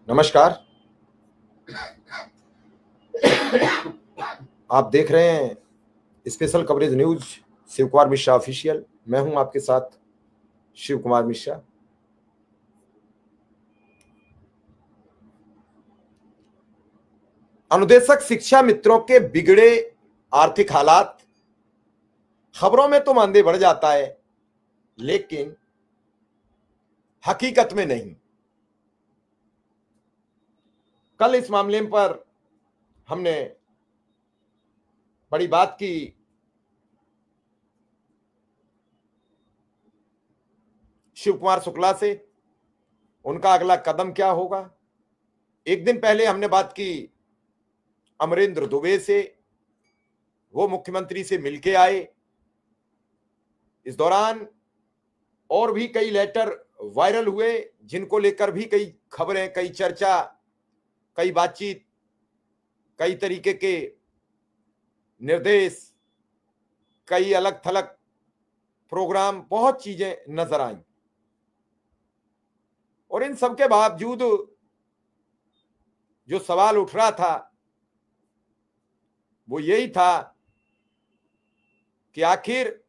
नमस्कार। आप देख रहे हैं special coverage news Shiv Kumar Mishra official. मैं हूं आपके साथ शिव कुमार मिश्रा। अनुदेशक शिक्षा मित्रों के बिगड़े आर्थिक हालात खबरों में तो मानदेय बढ़ जाता है, लेकिन हकीकत में नहीं। कल इस मामले पर हमने बड़ी बात की। शिव कुमार शुक्ला से उनका अगला कदम क्या होगा। एक दिन पहले हमने बात की अमरेंद्र दुबे से, वो मुख्यमंत्री से मिलके आए। इस दौरान और भी कई लेटर वायरल हुए, जिनको लेकर भी कई खबरें, कई चर्चा, कई बातचीत, कई तरीके के निर्देश, कई अलग थलग प्रोग्राम, बहुत चीजें नजर आई। और इन सब के बावजूद जो सवाल उठ रहा था वो यही था कि आखिर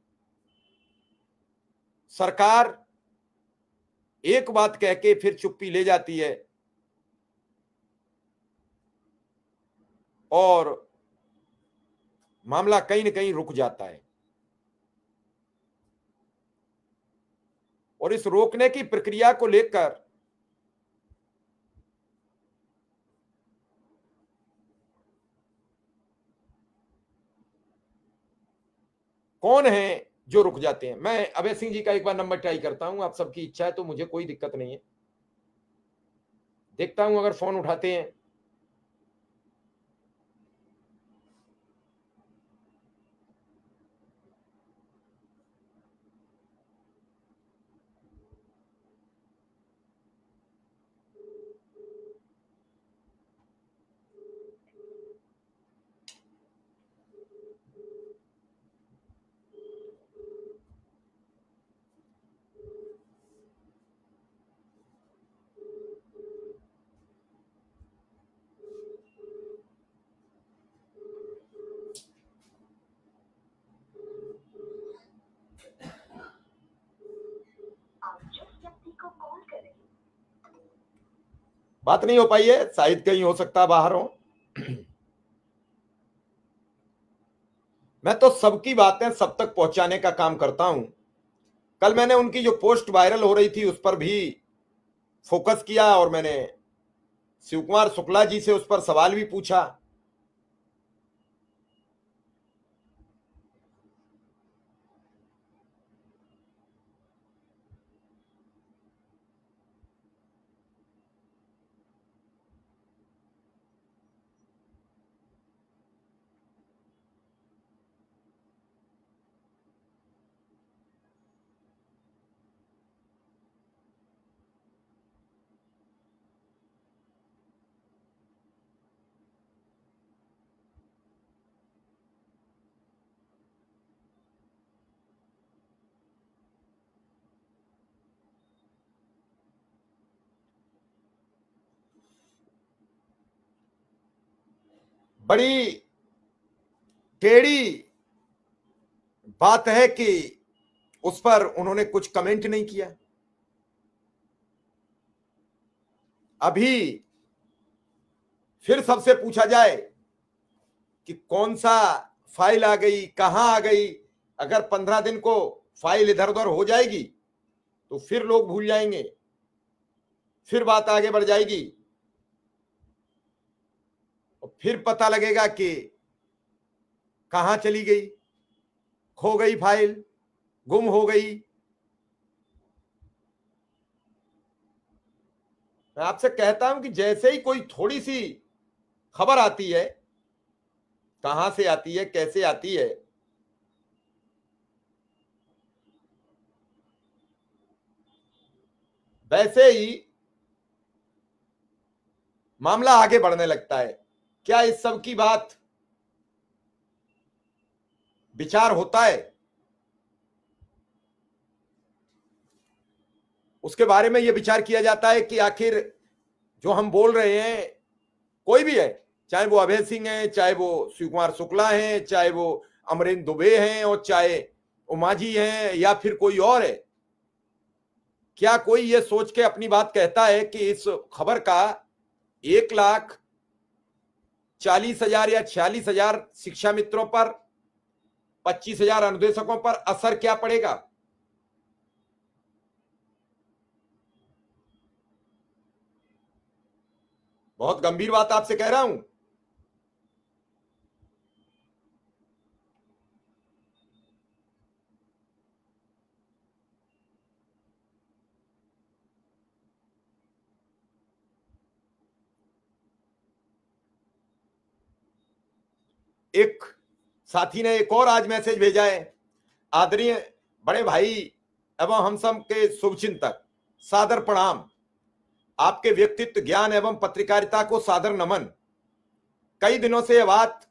सरकार एक बात कह के फिर चुप्पी ले जाती है और मामला कहीं न कहीं रुक जाता है। और इस रोकने की प्रक्रिया को लेकर कौन है जो रुक जाते हैं। मैं अभय सिंह जी का एक बार नंबर ट्राई करता हूं, आप सबकी इच्छा है तो मुझे कोई दिक्कत नहीं है। देखता हूं अगर फोन उठाते हैं। बात नहीं हो पाई है, शायद कहीं हो सकता बाहर हो। मैं तो सबकी बातें सब तक पहुंचाने का काम करता हूं। कल मैंने उनकी जो पोस्ट वायरल हो रही थी उस पर भी फोकस किया और मैंने शिव कुमार शुक्ला जी से उस पर सवाल भी पूछा। बड़ी टेढ़ी बात है कि उस पर उन्होंने कुछ कमेंट नहीं किया। अभी फिर सबसे पूछा जाए कि कौन सा फाइल आ गई, कहां आ गई। अगर 15 दिन को फाइल इधर उधर हो जाएगी तो फिर लोग भूल जाएंगे, फिर बात आगे बढ़ जाएगी और फिर पता लगेगा कि कहां चली गई, खो गई फाइल, गुम हो गई। मैं आपसे कहता हूं कि जैसे ही कोई थोड़ी सी खबर आती है, कहां से आती है, कैसे आती है, वैसे ही मामला आगे बढ़ने लगता है। क्या इस सब की बात विचार होता है? उसके बारे में यह विचार किया जाता है कि आखिर जो हम बोल रहे हैं, कोई भी है, चाहे वो अभय सिंह है, चाहे वो शिव कुमार शुक्ला है, चाहे वो अमरेंद्र दुबे हैं, और चाहे उमा जी हैं, या फिर कोई और है, क्या कोई ये सोच के अपनी बात कहता है कि इस खबर का 1,40,000 या 46,000 शिक्षा मित्रों पर, 25,000 अनुदेशकों पर असर क्या पड़ेगा? बहुत गंभीर बात आपसे कह रहा हूं। एक साथी ने एक और आज मैसेज भेजा है। आदरणीय बड़े भाई एवं हम सब के शुभचिंतक, सादर प्रणाम। आपके व्यक्तित्व, ज्ञान एवं पत्रकारिता को सादर नमन। कई दिनों से यह बात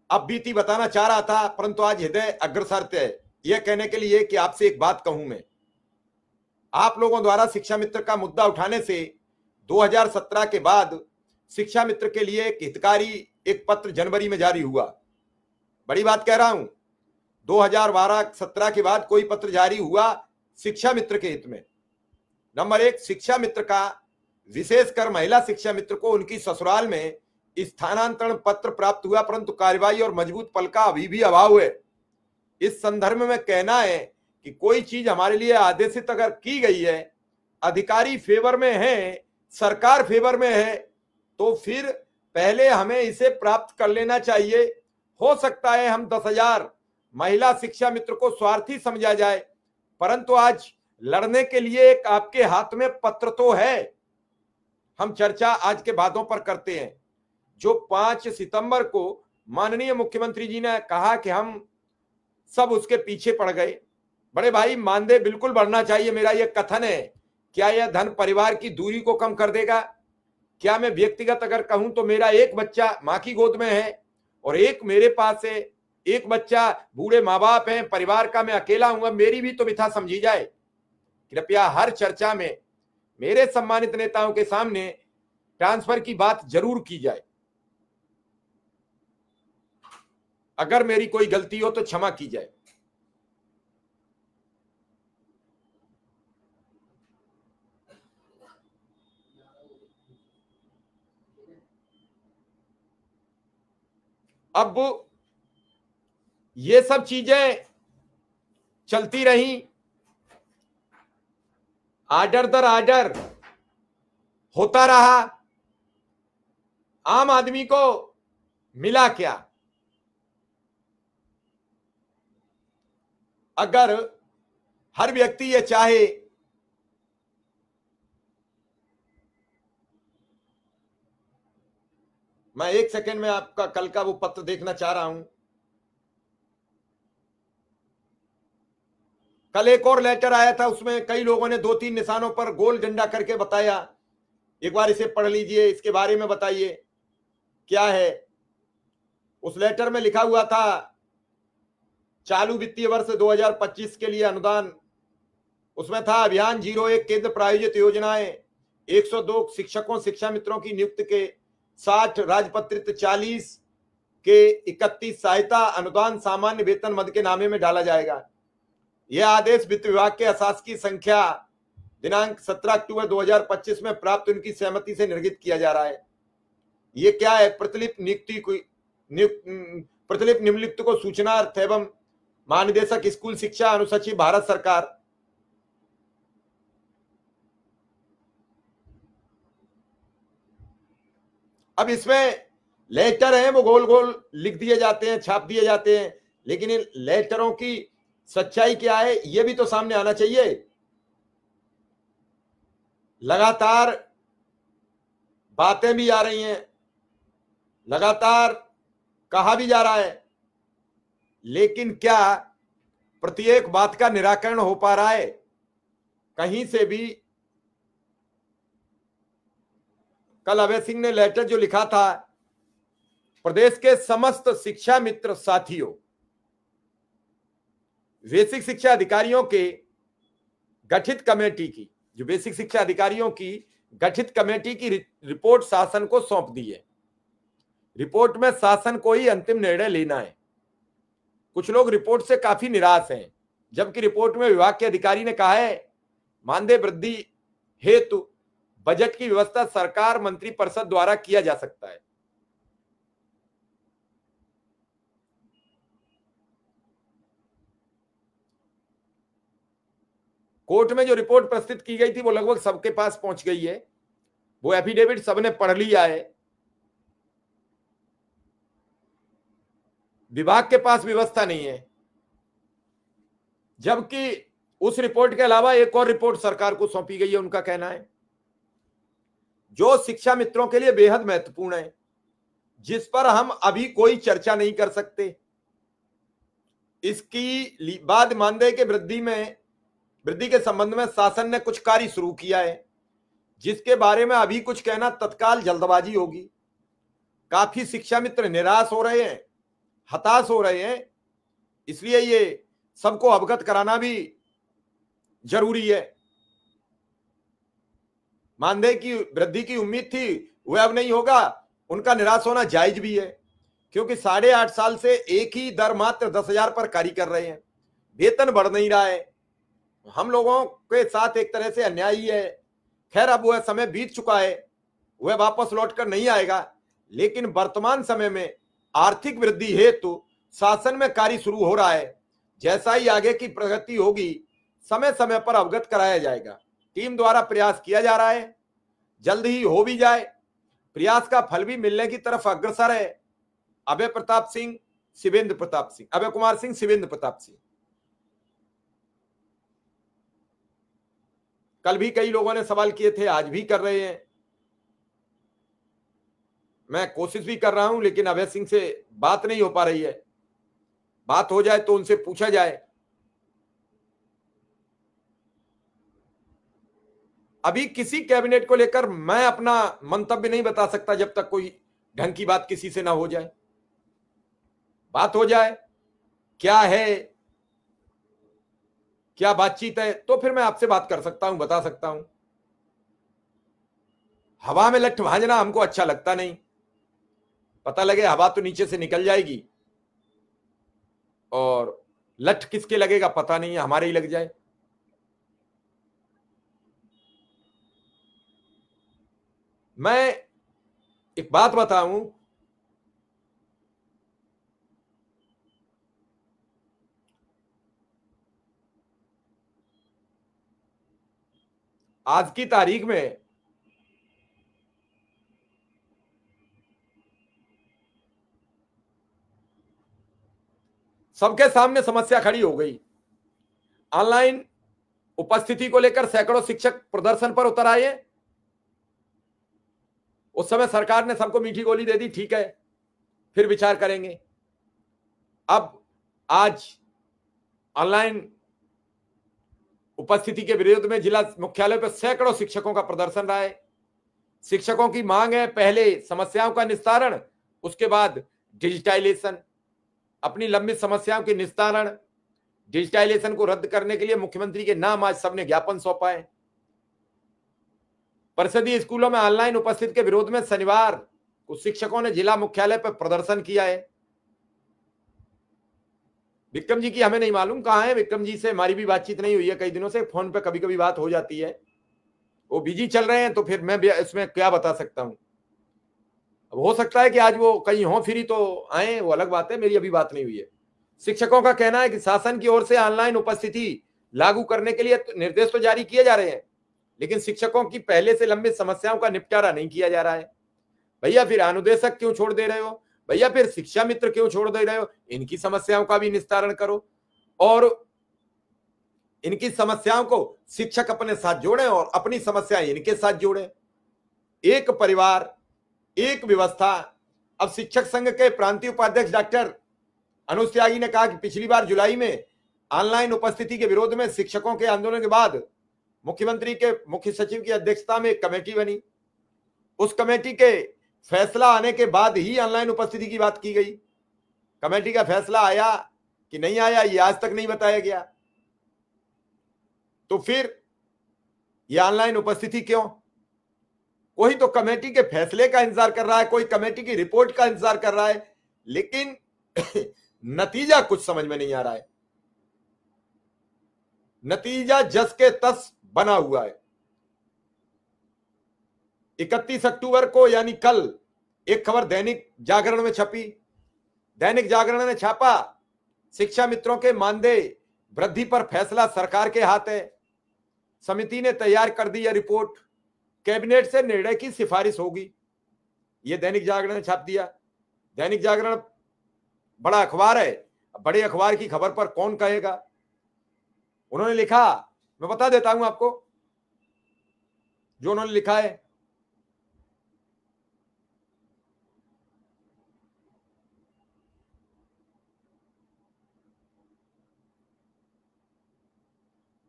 अब बीती बताना चाह रहा था, परंतु आज हृदय अग्रसर है यह कहने के लिए कि आपसे एक बात कहूं मैं। आप लोगों द्वारा शिक्षा मित्र का मुद्दा उठाने से 2017 के बाद शिक्षा मित्र के लिए एक हितकारी एक पत्र जनवरी में जारी हुआ। बड़ी बात कह रहा हूं, 2012-17 के बाद कोई पत्र जारी हुआ शिक्षा मित्र के हित में। नंबर 1, शिक्षा मित्र का, विशेषकर महिला शिक्षा मित्र को उनकी ससुराल में स्थानांतरण पत्र प्राप्त हुआ, परंतु कार्यवाही और मजबूत पल का अभी भी अभाव है। इस संदर्भ में कहना है कि कोई चीज हमारे लिए आदेशित अगर की गई है, अधिकारी फेवर में है, सरकार फेवर में है, तो फिर पहले हमें इसे प्राप्त कर लेना चाहिए। हो सकता है हम 10,000 महिला शिक्षा मित्र को स्वार्थी समझा जाए, परंतु आज लड़ने के लिए एक आपके हाथ में पत्र तो है। हम चर्चा आज के बातों पर करते हैं। जो 5 सितंबर को माननीय मुख्यमंत्री जी ने कहा कि हम सब उसके पीछे पड़ गए। बड़े भाई, मानदेय बिल्कुल बढ़ना चाहिए, मेरा यह कथन है। क्या यह धन परिवार की दूरी को कम कर देगा? क्या मैं व्यक्तिगत अगर कहूं तो मेरा एक बच्चा मां की गोद में है और एक मेरे पास है, एक बच्चा बूढ़े माँ बाप हैं, परिवार का मैं अकेला हूं, मेरी भी तो व्यथा समझी जाए। कृपया हर चर्चा में मेरे सम्मानित नेताओं के सामने ट्रांसफर की बात जरूर की जाए। अगर मेरी कोई गलती हो तो क्षमा की जाए। अब ये सब चीजें चलती रही, आर्डर दर आर्डर होता रहा, आम आदमी को मिला क्या? अगर हर व्यक्ति ये चाहे मैं एक सेकंड में आपका कल का वो पत्र देखना चाह रहा हूं। कल एक और लेटर आया था, उसमें कई लोगों ने 2-3 निशानों पर गोल डंडा करके बताया। एक बार इसे पढ़ लीजिए, इसके बारे में बताइए क्या है। उस लेटर में लिखा हुआ था, चालू वित्तीय वर्ष 2025 के लिए अनुदान, उसमें था अभियान 01 केंद्र प्रायोजित योजनाएं, 102 शिक्षकों शिक्षा मित्रों की नियुक्ति के 60 राजपत्रित, 40 के 31 सहायता अनुदान सामान्य वेतन मद के नामे में डाला जाएगा। यह आदेश वित्त विभाग के अशासकीय संख्या दिनांक 17 अक्टूबर 2025 में प्राप्त उनकी सहमति से निर्गत किया जा रहा है। ये क्या है? प्रतिलिपि निम्नलिखित को सूचना अर्थ एवं महानिदेशक स्कूल शिक्षा अनुसचिव भारत सरकार। अब इसमें लेटर हैं, वो गोल गोल लिख दिए जाते हैं, छाप दिए जाते हैं, लेकिन इन लेटरों की सच्चाई क्या है ये भी तो सामने आना चाहिए। लगातार बातें भी आ रही हैं, लगातार कहा भी जा रहा है, लेकिन क्या प्रत्येक बात का निराकरण हो पा रहा है? कहीं से भी। कल अभय सिंह ने लेटर जो लिखा था, प्रदेश के समस्त शिक्षा मित्र साथियों, बेसिक शिक्षा अधिकारियों के गठित कमेटी की, जो बेसिक शिक्षा अधिकारियों की गठित कमेटी की रिपोर्ट शासन को सौंप दी है। रिपोर्ट में शासन को ही अंतिम निर्णय लेना है। कुछ लोग रिपोर्ट से काफी निराश हैं, जबकि रिपोर्ट में विभाग के अधिकारी ने कहा है मानदेय वृद्धि हेतु बजट की व्यवस्था सरकार मंत्रिपरिषद द्वारा किया जा सकता है। कोर्ट में जो रिपोर्ट प्रस्तुत की गई थी वो लगभग सबके पास पहुंच गई है। वो एफिडेविट सबने पढ़ लिया है। विभाग के पास व्यवस्था नहीं है, जबकि उस रिपोर्ट के अलावा एक और रिपोर्ट सरकार को सौंपी गई है। उनका कहना है जो शिक्षा मित्रों के लिए बेहद महत्वपूर्ण है, जिस पर हम अभी कोई चर्चा नहीं कर सकते। इसकी बाद मानदेय के वृद्धि के संबंध में शासन ने कुछ कार्य शुरू किया है, जिसके बारे में अभी कुछ कहना तत्काल जल्दबाजी होगी। काफी शिक्षा मित्र निराश हो रहे हैं, हताश हो रहे हैं, इसलिए ये सबको अवगत कराना भी जरूरी है। मानदेय की वृद्धि की उम्मीद थी, वह अब नहीं होगा। उनका निराश होना जायज भी है, क्योंकि 8.5 साल से एक ही दर मात्र 10,000 पर कार्य कर रहे हैं। वेतन बढ़ नहीं रहा है। हम लोगों के साथ एक तरह से अन्याय ही है। खैर, अब वह समय बीत चुका है, वह वापस लौटकर नहीं आएगा। लेकिन वर्तमान समय में आर्थिक वृद्धि हेतु शासन में कार्य शुरू हो रहा है। जैसा ही आगे की प्रगति होगी, समय समय पर अवगत कराया जाएगा। टीम द्वारा प्रयास किया जा रहा है, जल्द ही हो भी जाए। प्रयास का फल भी मिलने की तरफ अग्रसर है। अभय कुमार सिंह, शिवेंद्र प्रताप सिंह। कल भी कई लोगों ने सवाल किए थे, आज भी कर रहे हैं। मैं कोशिश भी कर रहा हूं, लेकिन अभय सिंह से बात नहीं हो पा रही है। बात हो जाए तो उनसे पूछा जाए। अभी किसी कैबिनेट को लेकर मैं अपना मंतव्य नहीं बता सकता जब तक कोई ढंग की बात किसी से ना हो जाए। बात हो जाए, क्या है, क्या बातचीत है, तो फिर मैं आपसे बात कर सकता हूं, बता सकता हूं। हवा में लठ भांजना हमको अच्छा लगता नहीं। पता लगे हवा तो नीचे से निकल जाएगी और लठ किसके लगेगा पता नहीं है, हमारे ही लग जाए। मैं एक बात बताऊं, आज की तारीख में सबके सामने समस्या खड़ी हो गई। ऑनलाइन उपस्थिति को लेकर सैकड़ों शिक्षक प्रदर्शन पर उतर आए। उस समय सरकार ने सबको मीठी गोली दे दी, ठीक है, फिर विचार करेंगे। अब आज ऑनलाइन उपस्थिति के विरोध में जिला मुख्यालय पर सैकड़ों शिक्षकों का प्रदर्शन रहा है। शिक्षकों की मांग है पहले समस्याओं का निस्तारण, उसके बाद डिजिटाइजेशन। अपनी लंबित समस्याओं के निस्तारण, डिजिटाइजेशन को रद्द करने के लिए मुख्यमंत्री के नाम आज सबने ज्ञापन सौंपा है। परिषदीय स्कूलों में ऑनलाइन उपस्थिति के विरोध में शनिवार को शिक्षकों ने जिला मुख्यालय पर प्रदर्शन किया है। विक्रम जी की हमें नहीं मालूम कहां है। विक्रम जी से हमारी भी बातचीत नहीं हुई है कई दिनों से। फोन पे कभी कभी बात हो जाती है, वो बिजी चल रहे हैं, तो फिर मैं इसमें क्या बता सकता हूं। अब हो सकता है कि आज वो कहीं हो फ्री तो आए, वो अलग बात है, मेरी अभी बात नहीं हुई है। शिक्षकों का कहना है कि शासन की ओर से ऑनलाइन उपस्थिति लागू करने के लिए निर्देश तो जारी किए जा रहे हैं, लेकिन शिक्षकों की पहले से लंबित समस्याओं का निपटारा नहीं किया जा रहा है। भैया फिर अनुदेशक क्यों छोड़ दे रहे हो, भैया फिर शिक्षा मित्र क्यों छोड़ दे रहे हो, इनकी समस्याओं का भी निस्तारण करो और इनकी समस्याओं को शिक्षक अपने साथ जोड़ें और अपनी समस्याएं इनके साथ जोड़ें। एक परिवार, एक व्यवस्था। अब शिक्षक संघ के प्रांतीय उपाध्यक्ष डॉक्टर अनुज त्यागी ने कहा कि पिछली बार जुलाई में ऑनलाइन उपस्थिति के विरोध में शिक्षकों के आंदोलन के बाद मुख्यमंत्री के मुख्य सचिव की अध्यक्षता में एक कमेटी बनी। उस कमेटी के फैसला आने के बाद ही ऑनलाइन उपस्थिति की बात की गई। कमेटी का फैसला आया कि नहीं आया, ये आज तक नहीं बताया गया। तो फिर ये ऑनलाइन उपस्थिति क्यों? कोई तो कमेटी के फैसले का इंतजार कर रहा है, कोई कमेटी की रिपोर्ट का इंतजार कर रहा है, लेकिन नतीजा कुछ समझ में नहीं आ रहा है। नतीजा जस के तस बना हुआ है। 31 अक्टूबर को यानी कल एक खबर दैनिक जागरण में छपी। दैनिक जागरण ने छापा, शिक्षा मित्रों के मानदेय वृद्धि पर फैसला सरकार के हाथ है। समिति ने तैयार कर दी यह रिपोर्ट, कैबिनेट से निर्णय की सिफारिश होगी। यह दैनिक जागरण ने छाप दिया। दैनिक जागरण बड़ा अखबार है, बड़े अखबार की खबर पर कौन कहेगा। उन्होंने लिखा, मैं बता देता हूं आपको जो उन्होंने लिखा है।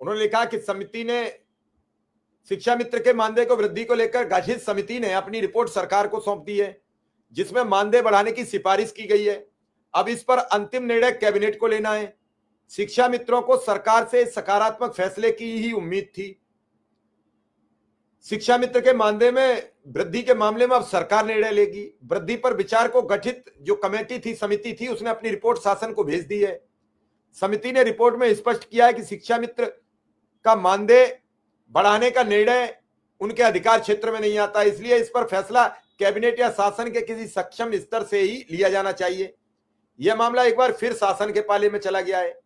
उन्होंने लिखा कि समिति ने शिक्षा मित्र के मानदेय को वृद्धि को लेकर गठित समिति ने अपनी रिपोर्ट सरकार को सौंप दी है, जिसमें मानदेय बढ़ाने की सिफारिश की गई है। अब इस पर अंतिम निर्णय कैबिनेट को लेना है। शिक्षा मित्रों को सरकार से सकारात्मक फैसले की ही उम्मीद थी। शिक्षा मित्र के मानदेय में वृद्धि के मामले में अब सरकार निर्णय लेगी। वृद्धि पर विचार को गठित जो कमेटी थी, समिति थी, उसने अपनी रिपोर्ट शासन को भेज दी है। समिति ने रिपोर्ट में स्पष्ट किया है कि शिक्षा मित्र का मानदेय बढ़ाने का निर्णय उनके अधिकार क्षेत्र में नहीं आता, इसलिए इस पर फैसला कैबिनेट या शासन के किसी सक्षम स्तर से ही लिया जाना चाहिए। यह मामला एक बार फिर शासन के पाले में चला गया है।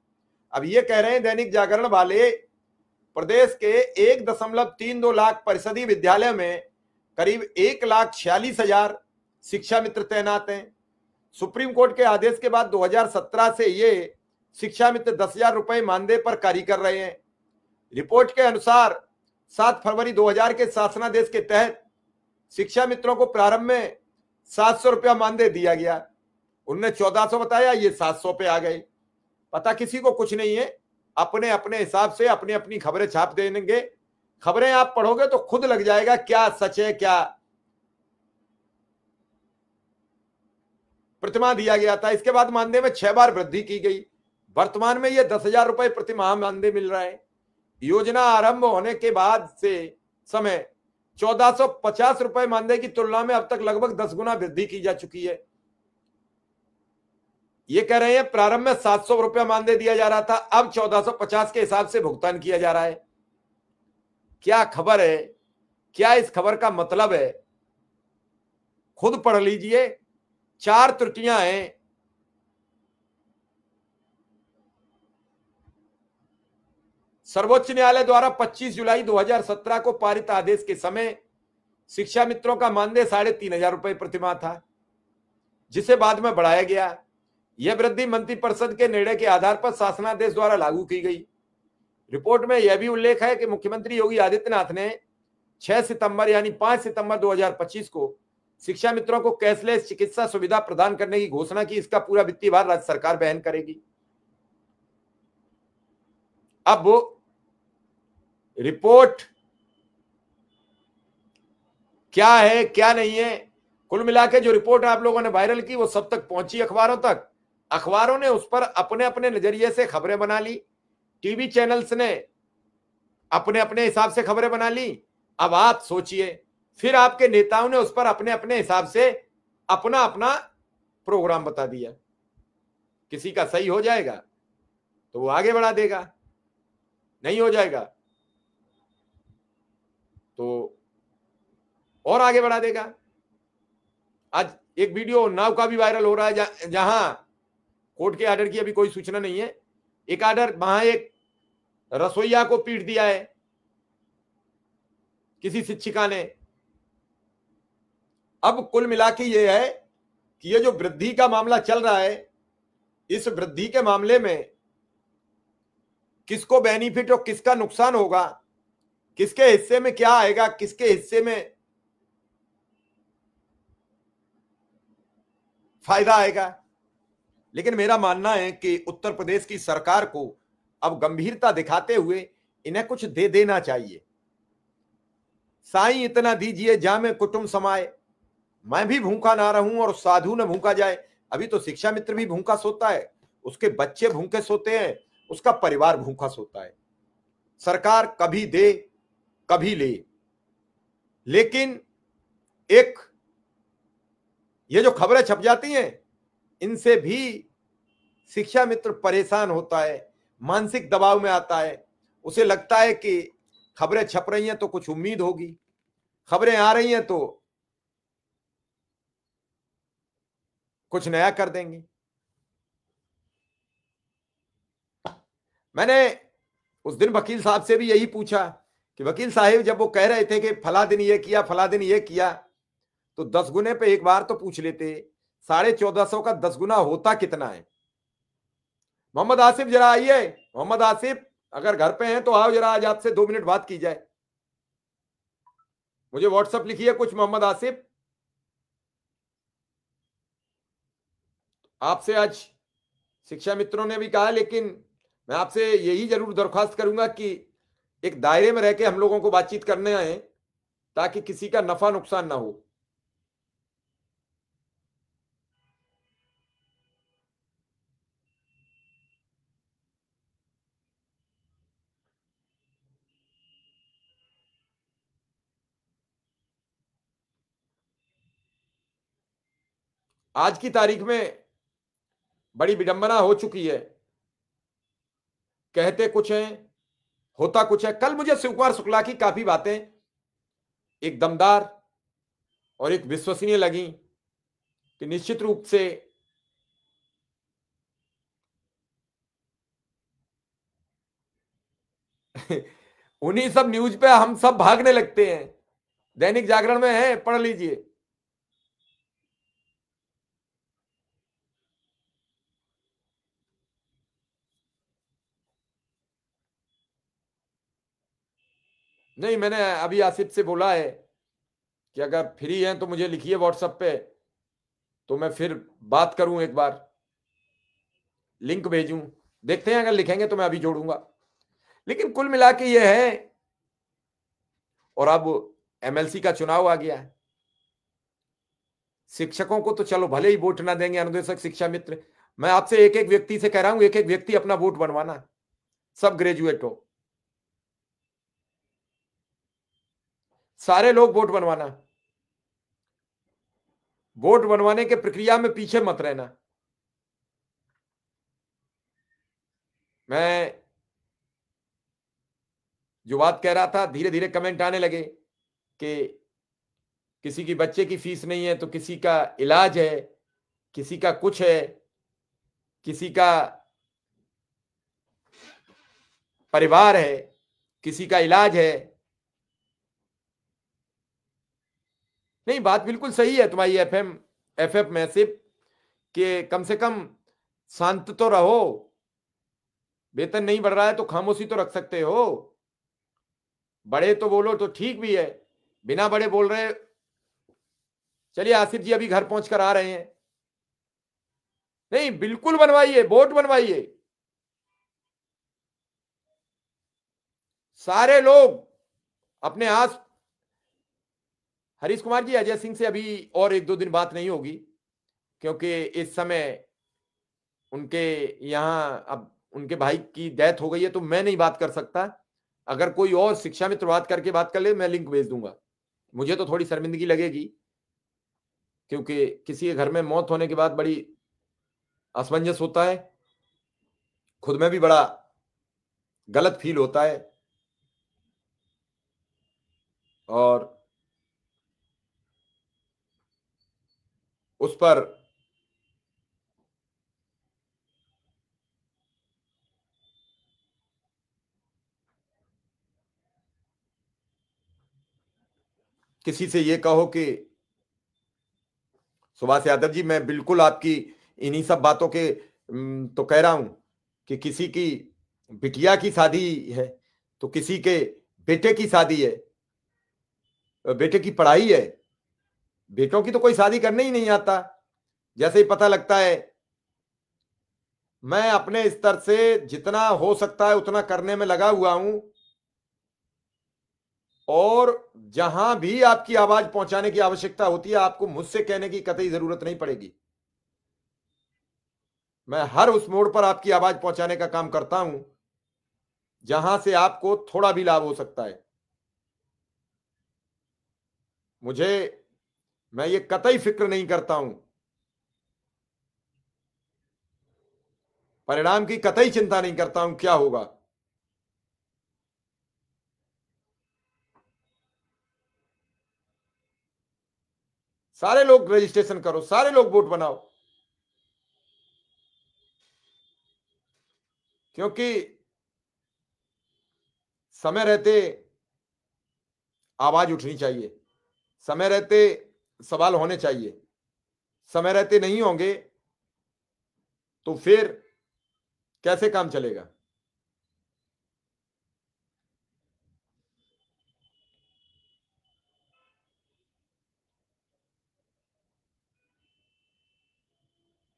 अब ये कह रहे हैं दैनिक जागरण वाले, प्रदेश के 1.32 लाख परिषदीय विद्यालय में करीब 1,46,000 शिक्षा मित्र तैनात हैं। सुप्रीम कोर्ट के आदेश के बाद 2017 से ये शिक्षा मित्र 10,000 रुपए मानदेय पर कार्य कर रहे हैं। रिपोर्ट के अनुसार 7 फरवरी 2000 के शासनादेश के तहत शिक्षा मित्रों को प्रारंभ में 700 रुपया मानदेय दिया गया। उनने 1400 बताया, ये 700 पे आ गए। पता किसी को कुछ नहीं है, अपने अपने हिसाब से अपनी अपनी खबरें छाप देंगे। खबरें आप पढ़ोगे तो खुद लग जाएगा क्या सच है, क्या प्रतिमाह दिया गया था। इसके बाद मानदेय में 6 बार वृद्धि की गई। वर्तमान में यह 10,000 रुपए प्रति माह मानदेय मिल रहा है। योजना आरंभ होने के बाद से समय 1450 रुपए मानदेय की तुलना में अब तक लगभग 10 गुना वृद्धि की जा चुकी है। ये कह रहे हैं प्रारंभ में 700 रुपया मानदेय दिया जा रहा था, अब 1450 के हिसाब से भुगतान किया जा रहा है। क्या खबर है, क्या इस खबर का मतलब है, खुद पढ़ लीजिए। 4 त्रुटियां हैं। सर्वोच्च न्यायालय द्वारा 25 जुलाई 2017 को पारित आदेश के समय शिक्षा मित्रों का मानदेय 3,500 रुपए प्रतिमाह था, जिसे बाद में बढ़ाया गया। यह वृद्धि मंत्रिपरिषद के निर्णय के आधार पर शासनादेश द्वारा लागू की गई। रिपोर्ट में यह भी उल्लेख है कि मुख्यमंत्री योगी आदित्यनाथ ने 6 सितंबर यानी 5 सितंबर 2025 को शिक्षा मित्रों को कैशलेस चिकित्सा सुविधा प्रदान करने की घोषणा की। इसका पूरा वित्तीय भार राज्य सरकार वहन करेगी। अब वो रिपोर्ट क्या है क्या नहीं है, कुल मिला के जो रिपोर्ट आप लोगों ने वायरल की वो सब तक पहुंची अखबारों तक। अखबारों ने उस पर अपने अपने नजरिए से खबरें बना ली, टीवी चैनल्स ने अपने अपने हिसाब से खबरें बना ली। अब आप सोचिए, फिर आपके नेताओं ने उस पर अपने अपने हिसाब से अपना अपना प्रोग्राम बता दिया। किसी का सही हो जाएगा तो वो आगे बढ़ा देगा, नहीं हो जाएगा तो और आगे बढ़ा देगा। आज एक वीडियो नाव का भी वायरल हो रहा है, जहां कोर्ट के आर्डर की अभी कोई सूचना नहीं है। एक आर्डर, वहां एक रसोईया को पीट दिया है किसी शिक्षिका ने। अब कुल मिला के ये है कि ये जो वृद्धि का मामला चल रहा है, इस वृद्धि के मामले में किसको बेनिफिट और किसका नुकसान होगा, किसके हिस्से में क्या आएगा, किसके हिस्से में फायदा आएगा। लेकिन मेरा मानना है कि उत्तर प्रदेश की सरकार को अब गंभीरता दिखाते हुए इन्हें कुछ दे देना चाहिए। साईं इतना दीजिए जामे कुटुंब समाए, मैं भी भूखा ना रहूं और साधु न भूखा जाए। अभी तो शिक्षा मित्र भी भूखा सोता है, उसके बच्चे भूखे सोते हैं, उसका परिवार भूखा सोता है। सरकार कभी दे कभी ले, लेकिन एक ये जो खबरें छप जाती हैं, इनसे भी शिक्षा मित्र परेशान होता है, मानसिक दबाव में आता है। उसे लगता है कि खबरें छप रही हैं तो कुछ उम्मीद होगी, खबरें आ रही हैं तो कुछ नया कर देंगे। मैंने उस दिन वकील साहब से भी यही पूछा कि वकील साहब, जब वो कह रहे थे कि फला दिन ये किया, फला दिन ये किया, तो 10 गुने पे एक बार तो पूछ लेते, 1450 का 10 गुना होता कितना है? मोहम्मद आसिफ जरा आइए। मोहम्मद आसिफ अगर घर पे हैं तो आओ जरा, आज आपसे 2 मिनट बात की जाए। मुझे व्हाट्सएप लिखिए कुछ। मोहम्मद आसिफ, आपसे आज शिक्षा मित्रों ने भी कहा, लेकिन मैं आपसे यही जरूर दरख्वास्त करूंगा कि एक दायरे में रह के हम लोगों को बातचीत करने आए, ताकि किसी का नफा नुकसान ना हो। आज की तारीख में बड़ी विडंबना हो चुकी है। कहते कुछ है, होता कुछ है। कल मुझे शिव कुमार शुक्ला की काफी बातें एक दमदार और एक विश्वसनीय लगी कि निश्चित रूप से उन्हीं सब न्यूज पे हम सब भागने लगते हैं। दैनिक जागरण में है, पढ़ लीजिए। नहीं, मैंने अभी आसिफ से बोला है कि अगर फ्री हैं तो मुझे लिखिए व्हाट्सएप पे, तो मैं फिर बात करूं, एक बार लिंक भेजूं। देखते हैं, अगर लिखेंगे तो मैं अभी जोड़ूंगा। लेकिन कुल मिला के ये है। और अब एमएलसी का चुनाव आ गया है। शिक्षकों को तो चलो भले ही वोट ना देंगे अनुदेशक शिक्षा मित्र, मैं आपसे एक एक व्यक्ति से कह रहा हूं, एक एक व्यक्ति अपना वोट बनवाना, सब ग्रेजुएट हो, सारे लोग वोट बनवाना। वोट बनवाने के प्रक्रिया में पीछे मत रहना। मैं जो बात कह रहा था, धीरे धीरे कमेंट आने लगे कि किसी की बच्चे की फीस नहीं है तो किसी का इलाज है, किसी का कुछ है, किसी का परिवार है, किसी का इलाज है। नहीं, बात बिल्कुल सही है तुम्हारी एफएफ मैसिव कि कम से कम शांत तो रहो। वेतन नहीं बढ़ रहा है तो खामोशी तो रख सकते हो। बड़े तो बोलो तो ठीक भी है, बिना बड़े बोल रहे। चलिए आसिफ जी अभी घर पहुंचकर आ रहे हैं। नहीं, बिल्कुल बनवाइए, वोट बनवाइए। सारे लोग अपने आस। हरीश कुमार जी, अजय सिंह से अभी और 1-2 दिन बात नहीं होगी, क्योंकि इस समय उनके यहां अब उनके भाई की डेथ हो गई है, तो मैं नहीं बात कर सकता। अगर कोई और शिक्षा मित्र बात करके बात कर ले, मैं लिंक भेज दूंगा। मुझे तो थोड़ी शर्मिंदगी लगेगी, क्योंकि किसी के घर में मौत होने के बाद बड़ी असमंजस होता है, खुद में भी बड़ा गलत फील होता है। और उस पर किसी से ये कहो कि सुभाष यादव जी, मैं बिल्कुल आपकी इन्हीं सब बातों के तो कह रहा हूं कि किसी की बिटिया की शादी है तो किसी के बेटे की शादी है, बेटे की पढ़ाई है। बेटों की तो कोई शादी करने ही नहीं आता। जैसे ही पता लगता है, मैं अपने स्तर से जितना हो सकता है उतना करने में लगा हुआ हूं। और जहां भी आपकी आवाज पहुंचाने की आवश्यकता होती है, आपको मुझसे कहने की कतई जरूरत नहीं पड़ेगी। मैं हर उस मोड़ पर आपकी आवाज पहुंचाने का काम करता हूं जहां से आपको थोड़ा भी लाभ हो सकता है। मुझे मैं ये कतई फिक्र नहीं करता हूं, परिणाम की कतई चिंता नहीं करता हूं क्या होगा। सारे लोग रजिस्ट्रेशन करो, सारे लोग वोट बनाओ, क्योंकि समय रहते आवाज उठनी चाहिए, समय रहते सवाल होने चाहिए। समय रहते नहीं होंगे तो फिर कैसे काम चलेगा।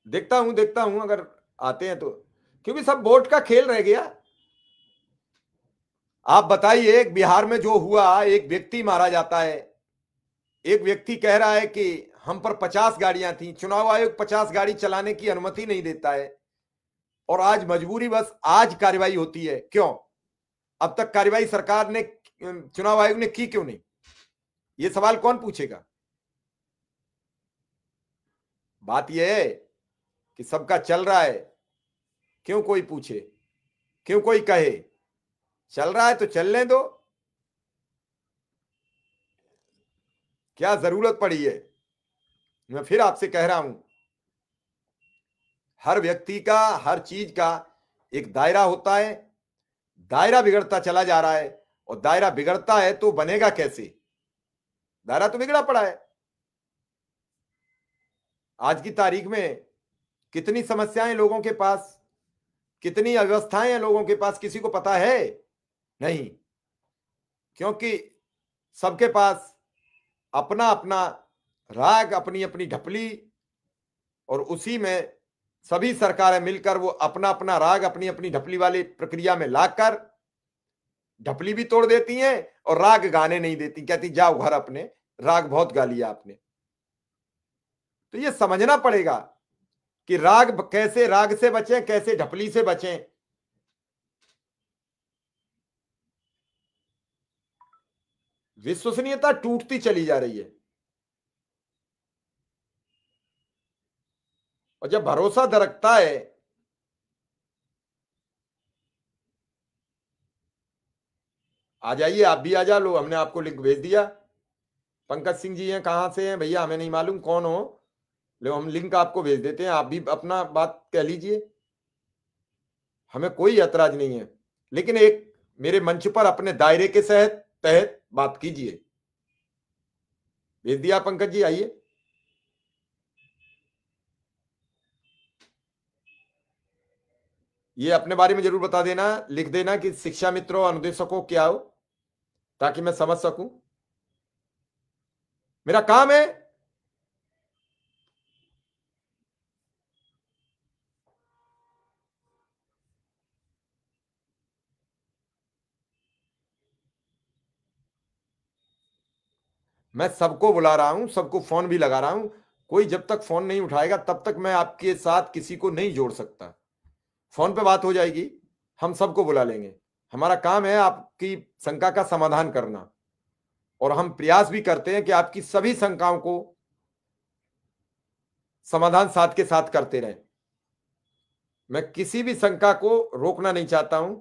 देखता हूं अगर आते हैं तो, क्योंकि सब वोट का खेल रह गया। आप बताइए, एक बिहार में जो हुआ, एक व्यक्ति मारा जाता है, एक व्यक्ति कह रहा है कि हम पर 50 गाड़ियां थी, चुनाव आयोग 50 गाड़ी चलाने की अनुमति नहीं देता है, और आज मजबूरी बस आज कार्रवाई होती है। क्यों अब तक कार्रवाई सरकार ने, चुनाव आयोग ने की क्यों नहीं? ये सवाल कौन पूछेगा? बात यह है कि सबका चल रहा है, क्यों कोई पूछे, क्यों कोई कहे? चल रहा है तो चलने दो, क्या जरूरत पड़ी है? मैं फिर आपसे कह रहा हूं, हर व्यक्ति का, हर चीज का एक दायरा होता है। दायरा बिगड़ता चला जा रहा है, और दायरा बिगड़ता है तो बनेगा कैसे? दायरा तो बिगड़ा पड़ा है। आज की तारीख में कितनी समस्याएं लोगों के पास, कितनी अव्यवस्थाएं हैं लोगों के पास, किसी को पता है? नहीं, क्योंकि सबके पास अपना अपना राग, अपनी अपनी ढपली, और उसी में सभी सरकारें मिलकर वो अपना अपना राग अपनी अपनी ढपली वाली प्रक्रिया में लाकर ढपली भी तोड़ देती हैं और राग गाने नहीं देती, कहती जाओ घर अपने, राग बहुत गा लिया आपने। तो ये समझना पड़ेगा कि राग कैसे, राग से बचें, कैसे ढपली से बचें। विश्वसनीयता टूटती चली जा रही है, और जब भरोसा दरकता है, आ जाइए आप भी, आ जा लो, हमने आपको लिंक भेज दिया। पंकज सिंह जी हैं, कहां से हैं भैया हमें नहीं मालूम कौन हो, लो हम लिंक आपको भेज देते हैं, आप भी अपना बात कह लीजिए, हमें कोई ऐतराज नहीं है। लेकिन एक मेरे मंच पर अपने दायरे के तहत तहत बात कीजिए। भेज दिया पंकज जी, आइए। ये अपने बारे में जरूर बता देना, लिख देना कि शिक्षा मित्रों अनुदेशकों क्या हो, ताकि मैं समझ सकूं, मेरा काम है। मैं सबको बुला रहा हूं, सबको फोन भी लगा रहा हूं, कोई जब तक फोन नहीं उठाएगा तब तक मैं आपके साथ किसी को नहीं जोड़ सकता। फोन पे बात हो जाएगी, हम सबको बुला लेंगे। हमारा काम है आपकी शंका का समाधान करना, और हम प्रयास भी करते हैं कि आपकी सभी शंकाओं को समाधान साथ के साथ करते रहें। मैं किसी भी शंका को रोकना नहीं चाहता हूं,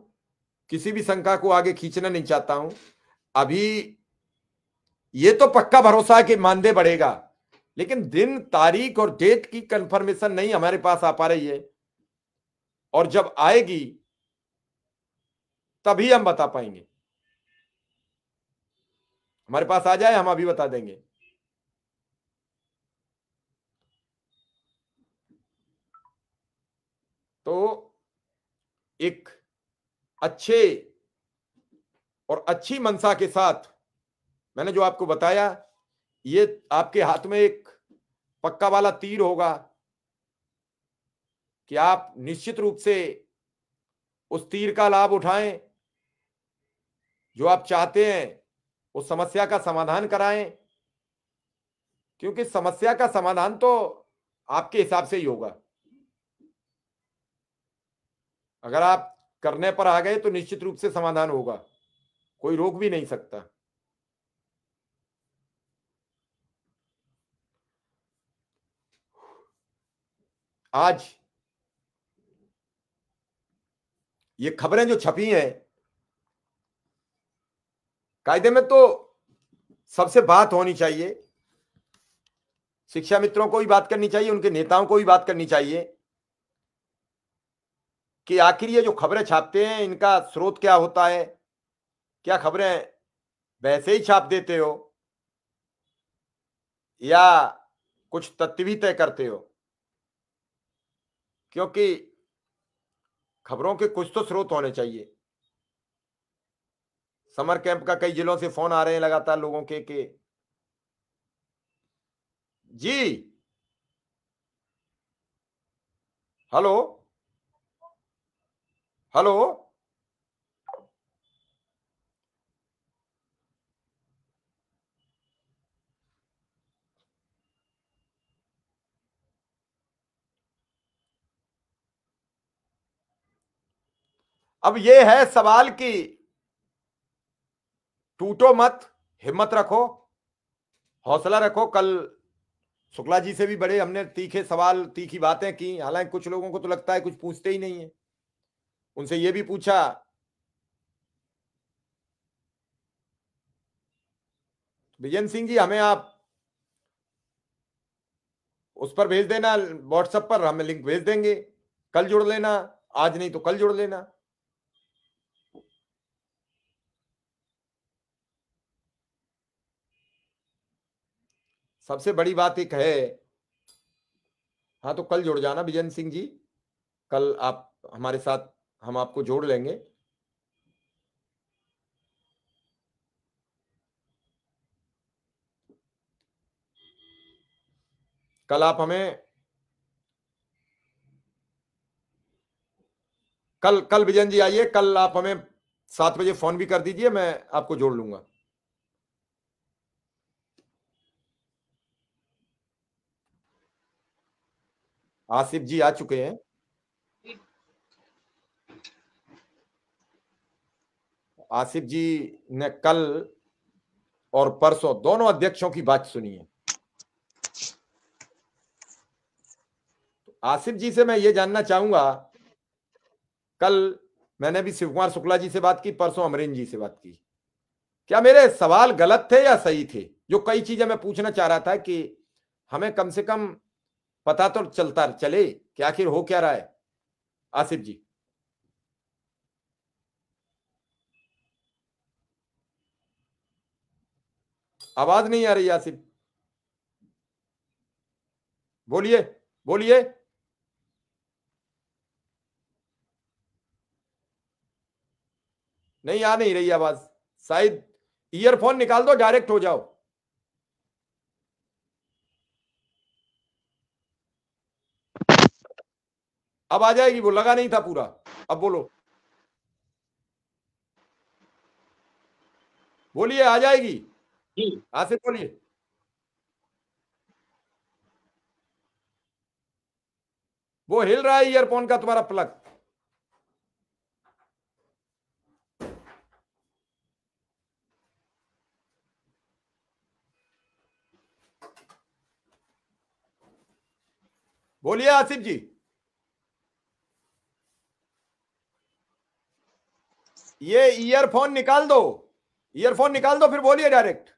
किसी भी शंका को आगे खींचना नहीं चाहता हूं। अभी ये तो पक्का भरोसा है कि मानदेय बढ़ेगा, लेकिन दिन तारीख और डेट की कंफर्मेशन नहीं हमारे पास आ पा रही है, और जब आएगी तभी हम बता पाएंगे। हमारे पास आ जाए, हम अभी बता देंगे। तो एक अच्छे और अच्छी मंशा के साथ मैंने जो आपको बताया, ये आपके हाथ में एक पक्का वाला तीर होगा कि आप निश्चित रूप से उस तीर का लाभ उठाएं, जो आप चाहते हैं उस समस्या का समाधान कराएं, क्योंकि समस्या का समाधान तो आपके हिसाब से ही होगा। अगर आप करने पर आ गए तो निश्चित रूप से समाधान होगा, कोई रोक भी नहीं सकता। आज ये खबरें जो छपी हैं, कायदे में तो सबसे बात होनी चाहिए, शिक्षा मित्रों को भी बात करनी चाहिए, उनके नेताओं को भी बात करनी चाहिए कि आखिर ये जो खबरें छापते हैं इनका स्रोत क्या होता है। क्या खबरें वैसे ही छाप देते हो या कुछ तथ्य भी तय करते हो? क्योंकि खबरों के कुछ तो स्रोत होने चाहिए। समर कैंप का कई जिलों से फोन आ रहे हैं लगातार लोगों के जी। Hello hello. अब ये है सवाल कि टूटो मत, हिम्मत रखो, हौसला रखो। कल शुक्ला जी से भी बड़े हमने तीखे सवाल, तीखी बातें की। हालांकि कुछ लोगों को तो लगता है कुछ पूछते ही नहीं है। उनसे ये भी पूछा, विजय सिंह जी हमें आप उस पर भेज देना, व्हाट्सएप पर हमें लिंक भेज देंगे, कल जोड़ लेना, आज नहीं तो कल जोड़ लेना। सबसे बड़ी बात एक है, हाँ तो कल जुड़ जाना विजय सिंह जी, कल आप हमारे साथ, हम आपको जोड़ लेंगे। कल आप हमें, कल कल विजय जी आइए, कल आप हमें 7 बजे फोन भी कर दीजिए, मैं आपको जोड़ लूंगा। आसिफ जी आ चुके हैं। आसिफ जी ने कल और परसों दोनों अध्यक्षों की बात सुनी है। आसिफ जी से मैं ये जानना चाहूंगा, कल मैंने भी शिव कुमार शुक्ला जी से बात की, परसों अमरीन जी से बात की, क्या मेरे सवाल गलत थे या सही थे? जो कई चीजें मैं पूछना चाह रहा था कि हमें कम से कम पता तो चलता चले कि आखिर हो क्या रहा है। आसिफ जी, आवाज नहीं आ रही आसिफ, बोलिए बोलिए। नहीं आ नहीं रही आवाज, शायद ईयरफोन निकाल दो, डायरेक्ट हो जाओ। अब आ जाएगी, वो लगा नहीं था पूरा। अब बोलो, बोलिए, आ जाएगी। जी आसिफ बोलिए। वो हिल रहा है ईयरफोन का तुम्हारा प्लग। बोलिए आसिफ जी। ये ईयरफोन निकाल दो, ईयरफोन निकाल दो, फिर बोलिए डायरेक्ट।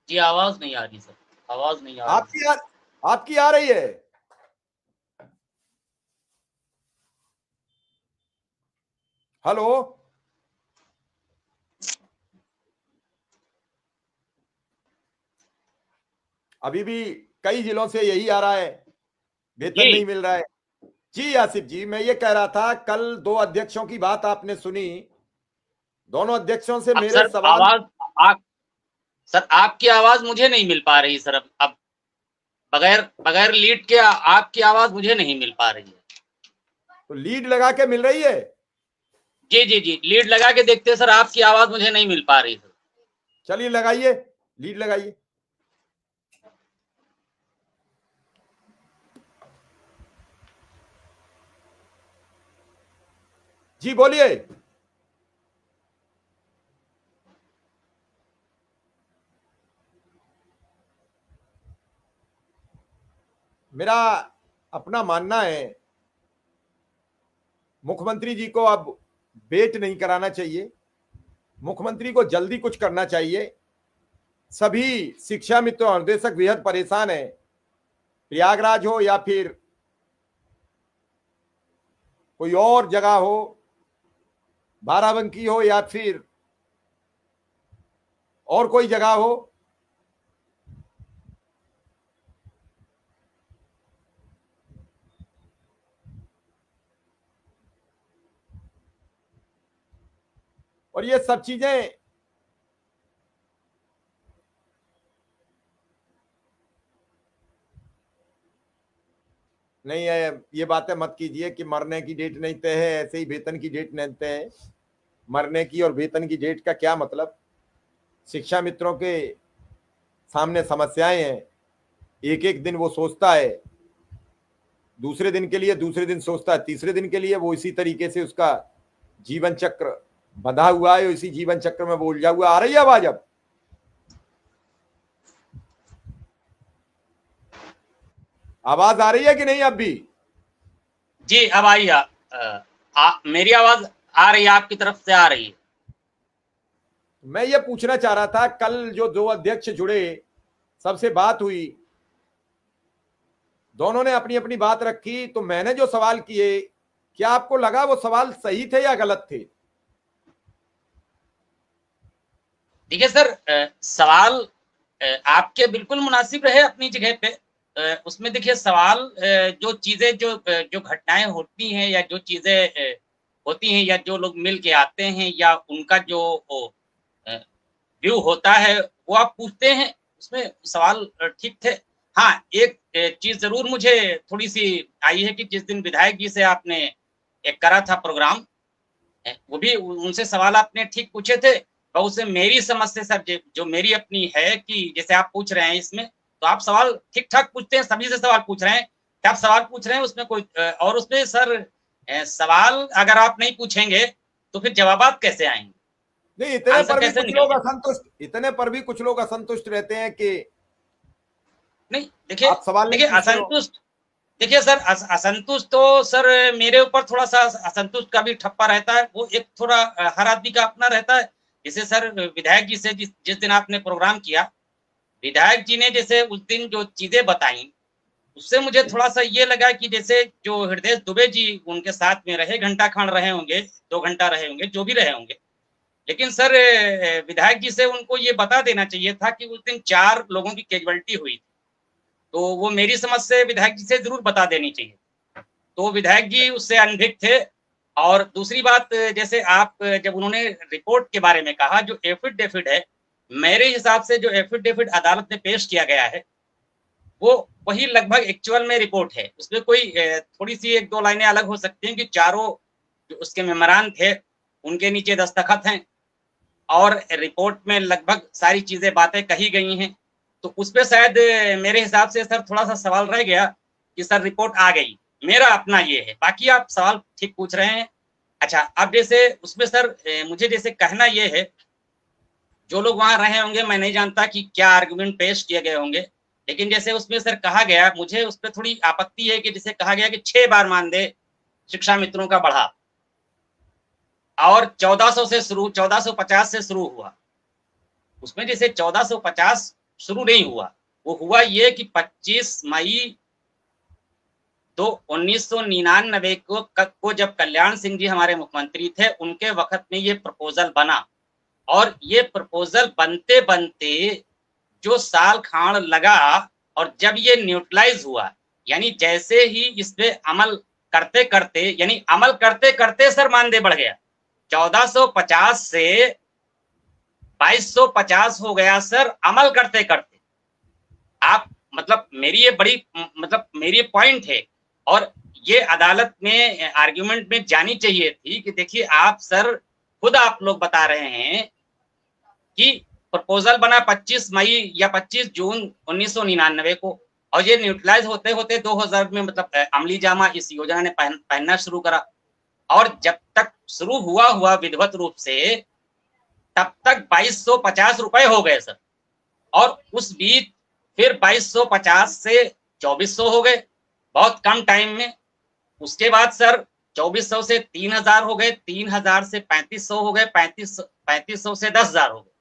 जी आवाज नहीं आ रही सर, आवाज नहीं आ रही। आपकी आपकी आ रही है। हेलो, अभी भी कई जिलों से यही आ रहा है, वेतन नहीं जी मिल रहा है। जी आसिफ जी, मैं ये कह रहा था, कल दो अध्यक्षों की बात आपने सुनी, दोनों अध्यक्षों से अब मेरे सर सवाल। आवाज आप सर आपकी आवाज मुझे नहीं मिल पा रही सर। अब बगैर बगैर लीड के आपकी आवाज मुझे नहीं मिल पा रही है। तो लीड लगा के मिल रही है। जी जी जी, लीड लगा के देखते सर, आपकी आवाज मुझे नहीं मिल पा रही सर। चलिए लगाइए, लीड लगाइए। जी बोलिए। मेरा अपना मानना है। मुख्यमंत्री जी को अब वेट नहीं कराना चाहिए, मुख्यमंत्री को जल्दी कुछ करना चाहिए। सभी शिक्षा मित्र और निर्देशक बेहद परेशान है, प्रयागराज हो या फिर कोई और जगह हो, बाराबंकी हो या फिर और कोई जगह हो, और ये सब चीजें नहीं है। ये बातें मत कीजिए कि मरने की डेट नहीं तय है, ऐसे ही वेतन की डेट नहीं तय है। मरने की और वेतन की डेट का क्या मतलब? शिक्षा मित्रों के सामने समस्याएं हैं, एक एक दिन वो सोचता है, दूसरे दिन के लिए, दूसरे दिन सोचता है तीसरे दिन के लिए। वो इसी तरीके से उसका जीवन चक्र बंधा हुआ है, इसी जीवन चक्र में वो उलझा हुआ। आ रही है आवाज? अब आवाज आ रही है कि नहीं अब भी? जी अब आई। मेरी आवाज आ रही है, आपकी तरफ से आ रही है। मैं ये पूछना चाह रहा था, कल जो दो अध्यक्ष जुड़े, सबसे बात हुई, दोनों ने अपनी अपनी बात रखी, तो मैंने जो सवाल किए, क्या आपको लगा वो सवाल सही थे या गलत थे? देखिए सर, सवाल आपके बिल्कुल मुनासिब रहे अपनी जगह पे। उसमें देखिए सवाल, जो चीजें जो घटनाएं होती हैं या जो चीजें होती हैं या जो लोग मिल के आते हैं या उनका जो व्यू होता है वो आप पूछते हैं, उसमें सवाल ठीक थे। हाँ, एक चीज जरूर मुझे थोड़ी सी आई है कि जिस दिन विधायक जी से आपने एक करा था प्रोग्राम, वो भी उनसे सवाल आपने ठीक पूछे थे। और उसे मेरी समझ से सर जो मेरी अपनी है कि जैसे आप पूछ रहे हैं इसमें, तो आप सवाल ठीक ठाक पूछते हैं, सभी से सवाल पूछ रहे हैं कि आप सवाल पूछ रहे हैं उसमें कोई, और उसमें सर सवाल अगर आप नहीं पूछेंगे तो फिर जवाबात कैसे आएंगे? नहीं, इतने आंसर पर भी कैसे कुछ लोग निकलेगा? असंतुष्ट, इतने पर भी कुछ लोग असंतुष्ट रहते हैं कि नहीं देखिए, आप सवाल नहीं पूछ रहे हो। असंतुष्ट, देखिए सर असंतुष्ट तो सर मेरे ऊपर थोड़ा सा असंतुष्ट का भी ठप्पा रहता है। वो एक थोड़ा हर आदमी का अपना रहता है। जैसे सर विधायक जी से जिस दिन आपने प्रोग्राम किया, विधायक जी ने जैसे उस दिन जो चीजें बताई, उससे मुझे थोड़ा सा ये लगा कि जैसे जो हृदय दुबे जी उनके साथ में रहे, घंटा खंड रहे होंगे, 2 घंटा रहे होंगे, जो भी रहे होंगे, लेकिन सर विधायक जी से उनको ये बता देना चाहिए था कि उस दिन 4 लोगों की कैजुअलिटी हुई थी, तो वो मेरी समझ से विधायक जी से जरूर बता देनी चाहिए। तो विधायक जी उससे अनभिज्ञ थे। और दूसरी बात, जैसे आप जब उन्होंने रिपोर्ट के बारे में कहा, जो एफिडेविट है, मेरे हिसाब से जो एफिडेविट अदालत में पेश किया गया है वो वही लगभग एक्चुअल में रिपोर्ट है। उसमें कोई थोड़ी सी 1-2 लाइनें अलग हो सकती हैं कि चारों जो उसके मेमोरान थे उनके नीचे दस्तखत हैं और रिपोर्ट में लगभग सारी चीजें बातें कही गई हैं। तो उस पर शायद मेरे हिसाब से सर थोड़ा सा सवाल रह गया कि सर रिपोर्ट आ गई। मेरा अपना ये है, बाकी आप सवाल ठीक पूछ रहे हैं। अच्छा, अब जैसे उसमें सर मुझे जैसे कहना ये है, जो लोग वहां रहे होंगे मैं नहीं जानता कि क्या आर्गुमेंट पेश किए गए होंगे, लेकिन जैसे उसमें सर कहा गया, मुझे उस पर थोड़ी आपत्ति है कि जैसे कहा गया कि 6 बार मानदेय शिक्षा मित्रों का बढ़ा और 1400 से शुरू, 1450 से शुरू हुआ। उसमें जैसे 1450 शुरू नहीं हुआ, वो हुआ ये कि 25 मई 1999 को जब कल्याण सिंह जी हमारे मुख्यमंत्री थे, उनके वक्त में ये प्रपोजल बना। और ये प्रपोजल बनते बनते जो साल खान लगा और जब ये न्यूट्रलाइज हुआ, यानी जैसे ही इस पे अमल करते करते, यानी अमल करते करते सर मानदेय बढ़ गया, 1450 से 2250 हो गया सर, अमल करते करते। आप मतलब मेरी ये बड़ी मतलब मेरी पॉइंट है, और ये अदालत में आर्ग्यूमेंट में जानी चाहिए थी कि देखिए आप सर खुद आप लोग बता रहे हैं कि प्रपोजल बना 25 मई या 25 जून 1999 को, और ये न्यूट्रलाइज होते होते 2000 में मतलब अमली जामा इस योजना ने पहनना शुरू करा। और जब तक शुरू हुआ विधिवत रूप से, तब तक 2250 रुपए हो गए सर। और उस बीच फिर 2250 से 2400 हो गए, बहुत कम टाइम में। उसके बाद सर 2400 से 3000 हो गए, 3000 से 3500 हो गए, 3500 से 10,000 हो गए।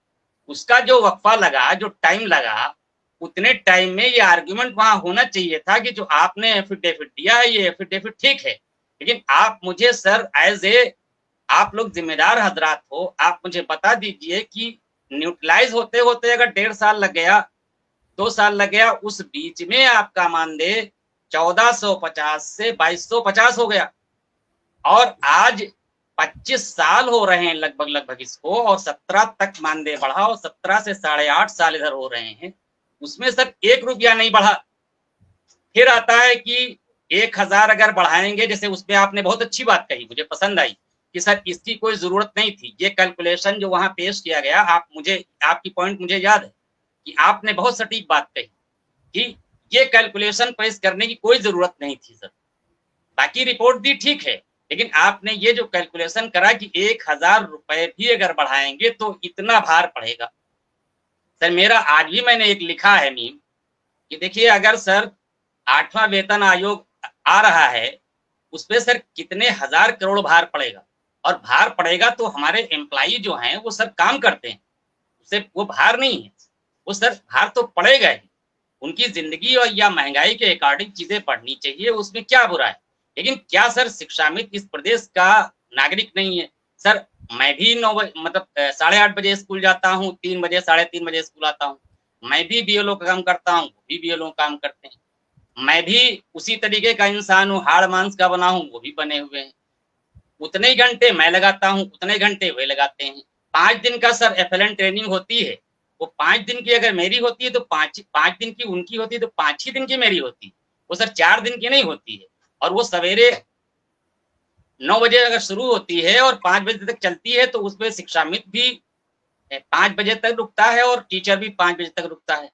उसका जो वक्फा लगा, जो टाइम लगा, उतने टाइम में ये आर्ग्यूमेंट वहां होना चाहिए था कि जो आपने एफिडेविट दिया है ये एफिडेविट ठीक है। लेकिन आप मुझे सर एज ए, आप लोग जिम्मेदार हजरात हो, आप मुझे बता दीजिए कि न्यूट्रलाइज होते होते अगर 1.5 साल लग गया, 2 साल लग गया, उस बीच में आपका मानदेय 1450 से 2250 हो गया, और आज 25 साल हो रहे हैं लगभग इसको, और 17 तक मानदेय बढ़ा, और 17 से 8.5 साल इधर हो रहे हैं, उसमें सर 1 रुपया नहीं बढ़ा। फिर आता है कि 1000 अगर बढ़ाएंगे, जैसे उसमें आपने बहुत अच्छी बात कही, मुझे पसंद आई कि सर इसकी कोई जरूरत नहीं थी। ये कैलकुलेशन जो वहां पेश किया गया, आपकी पॉइंट मुझे याद है कि आपने बहुत सटीक बात कही कि ये कैलकुलेशन पेश करने की कोई जरूरत नहीं थी सर। बाकी रिपोर्ट दी ठीक है, लेकिन आपने ये जो कैलकुलेशन करा कि 1000 रुपए भी अगर बढ़ाएंगे तो इतना भार पड़ेगा। सर मेरा आज भी मैंने एक लिखा है मीम कि देखिए, अगर सर 8वां वेतन आयोग आ रहा है, उस पर सर कितने हजार करोड़ भार पड़ेगा, और भार पड़ेगा तो हमारे एम्प्लॉई जो हैं वो सर काम करते हैं, उससे वो भार नहीं है, वो सर भार तो पड़ेगा ही। उनकी जिंदगी और या महंगाई के अकॉर्डिंग चीजें बढ़नी चाहिए, उसमें क्या बुरा है। लेकिन क्या सर शिक्षामित्र इस प्रदेश का नागरिक नहीं है? सर मैं भी 9 मतलब 8:30 बजे स्कूल जाता हूँ, 3 बजे 3:30 बजे स्कूल आता हूँ। मैं भी बीएलओ का काम करता हूँ, वो भी बीएलओ काम करते हैं। मैं भी उसी तरीके का इंसान हूँ, हाड़ मांस का बना हूँ, वो भी बने हुए हैं। उतने ही घंटे मैं लगाता हूँ, उतने घंटे वे लगाते हैं। 5 दिन का सर एफएलएन ट्रेनिंग होती है, वो 5 दिन की अगर मेरी होती है तो 5 दिन की उनकी होती है, तो 5 ही दिन की मेरी होती है, वो सर 4 दिन की नहीं होती है। और वो सवेरे 9 बजे अगर शुरू होती है और 5 बजे तक चलती है, तो उसमें शिक्षा मित्र भी 5 बजे तक रुकता है और टीचर भी 5 बजे तक रुकता है।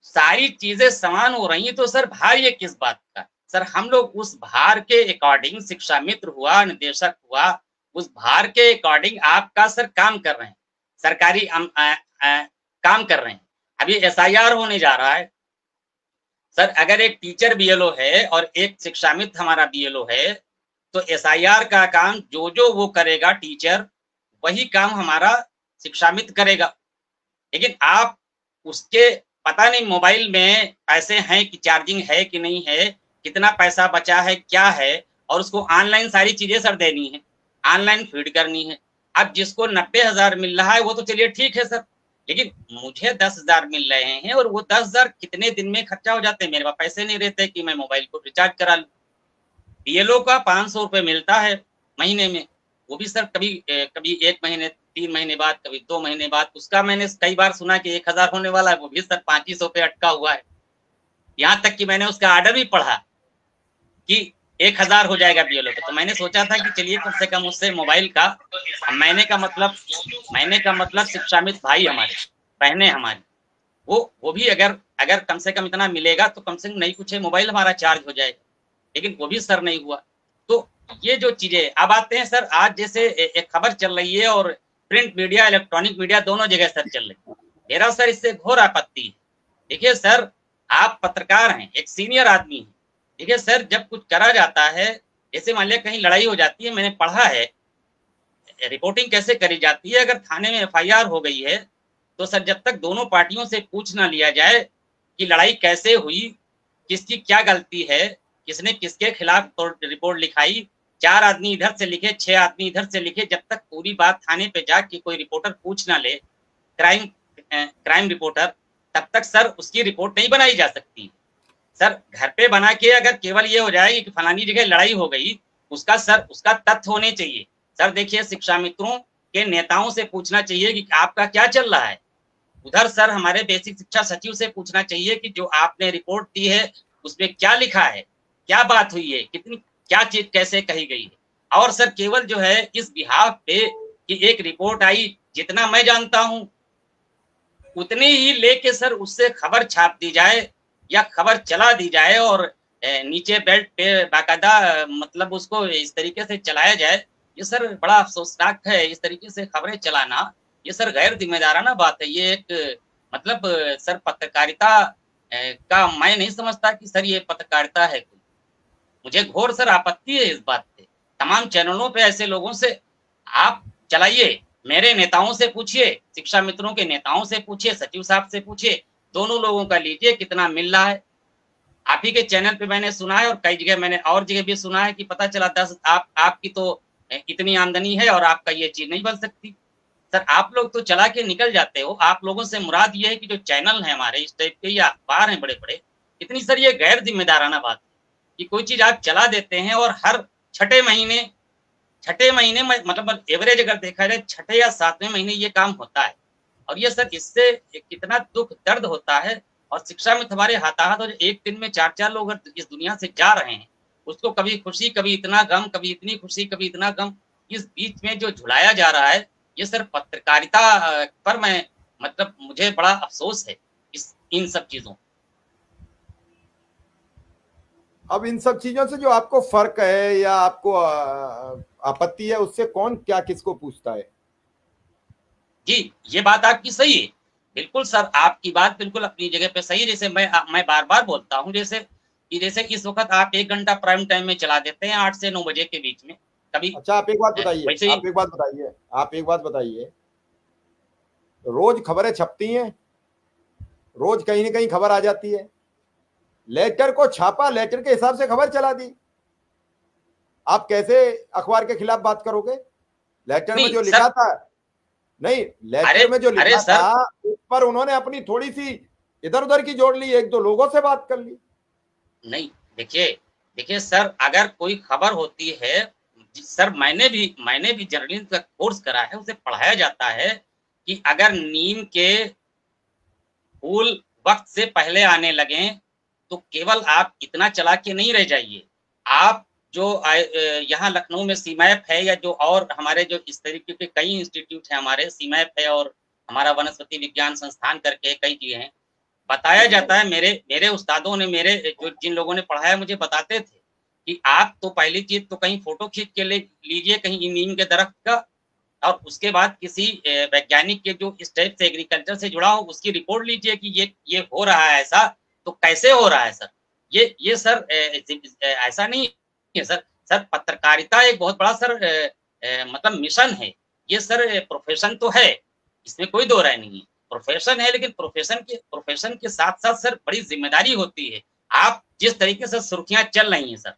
सारी चीजें समान हो रही हैं, तो सर भार ये किस बात का? सर हम लोग उस भार के अकॉर्डिंग, शिक्षा मित्र हुआ, निदेशक हुआ, उस भार के अकॉर्डिंग आपका सर काम कर रहे हैं, सरकारी काम कर रहे हैं। अभी एसआईआर होने जा रहा है सर, अगर एक टीचर बीएलओ है और एक शिक्षा मित्र हमारा बीएलओ है, तो एसआईआर का काम जो वो करेगा टीचर, वही काम हमारा शिक्षा मित्र करेगा। लेकिन आप उसके पता नहीं मोबाइल में पैसे हैं कि चार्जिंग है कि नहीं है, कितना पैसा बचा है, क्या है, और उसको ऑनलाइन सारी चीजें सर देनी है, ऑनलाइन फीड करनी है। अब जिसको 90,000 मिल रहा है वो तो चलिए ठीक है सर, लेकिन मुझे 10,000 मिल रहे हैं, और वो 10,000 कितने दिन में खर्चा हो जाते हैं। मेरे पास पैसे नहीं रहते कि मैं मोबाइल को रिचार्ज करा लूं। बीएलओ का 500 रुपये मिलता है महीने में, वो भी सर कभी 1 महीने, 3 महीने बाद, कभी 2 महीने बाद। उसका मैंने कई बार सुना कि 1000 होने वाला है, वो भी सर 500 पे अटका हुआ है। यहाँ तक कि मैंने उसका ऑर्डर भी पढ़ा कि 1000 हो जाएगा बीएलओ पे। तो मैंने सोचा था कि चलिए कम से कम उससे मोबाइल का, महीने का मतलब शिक्षा मित्र भाई हमारे, बहने हमारी, वो भी अगर कम से कम इतना मिलेगा तो कम से कम नहीं कुछ है मोबाइल हमारा चार्ज हो जाएगा। लेकिन वो भी सर नहीं हुआ। तो ये जो चीजें अब आते हैं सर, आज जैसे एक खबर चल रही है, और प्रिंट मीडिया, इलेक्ट्रॉनिक मीडिया दोनों जगह सर चल रही है। मेरा सर इससे घोर आपत्ति है। देखिए सर, आप पत्रकार हैं, एक सीनियर आदमी है। देखिए सर, जब कुछ करा जाता है, जैसे मान लिया कहीं लड़ाई हो जाती है, मैंने पढ़ा है रिपोर्टिंग कैसे करी जाती है। अगर थाने में एफआईआर हो गई है, तो सर जब तक दोनों पार्टियों से पूछ ना लिया जाए कि लड़ाई कैसे हुई, किसकी क्या गलती है, किसने किसके खिलाफ रिपोर्ट लिखाई, 4 आदमी इधर से लिखे, 6 आदमी इधर से लिखे, जब तक पूरी बात थाने पे जाके कोई रिपोर्टर पूछ ना ले, क्राइम रिपोर्टर, तब तक सर उसकी रिपोर्ट नहीं बनाई जा सकती। सर घर पे बना के अगर केवल ये हो जाएगी कि फलानी जगह लड़ाई हो गई, उसका तथ्य होने चाहिए। सर देखिए, शिक्षा मित्रों के नेताओं से पूछना चाहिए कि आपका क्या चल रहा है। उधर सर हमारे बेसिक शिक्षा सचिव से पूछना चाहिए कि जो आपने रिपोर्ट दी है उसमें क्या लिखा है, क्या बात हुई है, कितनी क्या चीज कैसे कही गई है। और सर केवल जो है इस बिहाफ पे कि एक रिपोर्ट आई, जितना मैं जानता हूं उतनी ही लेके सर उससे खबर छाप दी जाए या खबर चला दी जाए, और नीचे बेल्ट पे बाकायदा मतलब उसको इस तरीके से चलाया जाए। ये सर बड़ा अफसोसनाक है, इस तरीके से खबरें चलाना, ये सर गैर जिम्मेदाराना बात है। ये एक मतलब सर पत्रकारिता का मैं नहीं समझता कि सर ये पत्रकारिता है। मुझे घोर सर आपत्ति है इस बात पे। तमाम चैनलों पे ऐसे लोगों से आप चलाइए, मेरे नेताओं से पूछिए, शिक्षा मित्रों के नेताओं से पूछिए, सचिव साहब से पूछिए, दोनों लोगों का लीजिए कितना मिल रहा है। आप ही के चैनल पे मैंने सुना है और कई जगह मैंने और जगह भी सुना है कि पता चला 10 आपकी तो इतनी आमदनी है और आपका ये चीज नहीं बन सकती। सर आप लोग तो चला के निकल जाते हो। आप लोगों से मुराद ये है कि जो चैनल है हमारे इस टाइप के या अखबार हैं बड़े-बड़े, इतनी सर ये गैर जिम्मेदाराना बात है कि कोई चीज आप चला देते हैं और हर छठे महीने में मतलब एवरेज अगर देखा जाए छठे या सातवें महीने ये काम होता है। और ये सर इससे कितना दुख दर्द होता है। और शिक्षा में हमारे हाथाहाथ और एक दिन में 4-4 लोग इस दुनिया से जा रहे हैं, उसको कभी खुशी, कभी इतना गम, कभी इतनी खुशी, कभी इतना गम, इस बीच में जो झुलाया जा रहा है, ये सर पत्रकारिता पर मैं मतलब मुझे बड़ा अफसोस है इन सब चीजों। अब इन सब चीजों से जो आपको फर्क है या आपको आपत्ति है, उससे कौन क्या किसको पूछता है? जी, ये बात आपकी सही है। बिल्कुल सर, आपकी बात बिल्कुल अपनी जगह पे सही है। जैसे मैं बार-बार बोलता हूँ जैसे इस वक़्त आप 1 घंटा प्राइम टाइम में चला देते हैं 8 से 9 बजे के बीच में। कभी अच्छा, आप एक बात बताइए, रोज खबरें छपती हैं, रोज कहीं न कहीं खबर आ जाती है। लेटर को छापा, लेटर के हिसाब से खबर चला दी। आप कैसे अखबार के खिलाफ बात करोगे? लेटर में जो लिखा था, नहीं, लेटर में जो लिखा था उस पर उन्होंने अपनी थोड़ी सी इधर-उधर की जोड़ ली, 1-2 लोगों से बात कर ली। नहीं, देखिए सर, अगर कोई खबर होती है, सर मैंने भी जर्नलिज्म का कोर्स करा है, उसे पढ़ाया जाता है कि अगर नीम के फूल वक्त से पहले आने लगे तो केवल आप इतना चला के नहीं रह जाइए। आप जो यहाँ लखनऊ में सीमैप है या जो और हमारे जो इस तरीके के कई इंस्टीट्यूट है हमारे, सीमैप है और हमारा वनस्पति विज्ञान संस्थान करके कई चीजें हैं। बताया जाता है, मेरे उस्तादों ने, मेरे जो जिन लोगों ने पढ़ाया मुझे बताते थे कि आप तो पहली चीज तो कहीं फोटो खींच के ले लीजिए कहीं नीम के दरख्त का, और उसके बाद किसी वैज्ञानिक के जो इस टाइप से एग्रीकल्चर से जुड़ा हो उसकी रिपोर्ट लीजिए कि ये हो रहा है ऐसा, तो कैसे हो रहा है सर। ये सर ऐसा नहीं है सर। सर पत्रकारिता एक बहुत बड़ा सर मतलब मिशन है। ये सर प्रोफेशन तो है, इसमें कोई दो राय नहीं है, प्रोफेशन है, लेकिन प्रोफेशन के साथ साथ सर बड़ी जिम्मेदारी होती है। आप जिस तरीके से सुर्खियां चल रही हैं सर,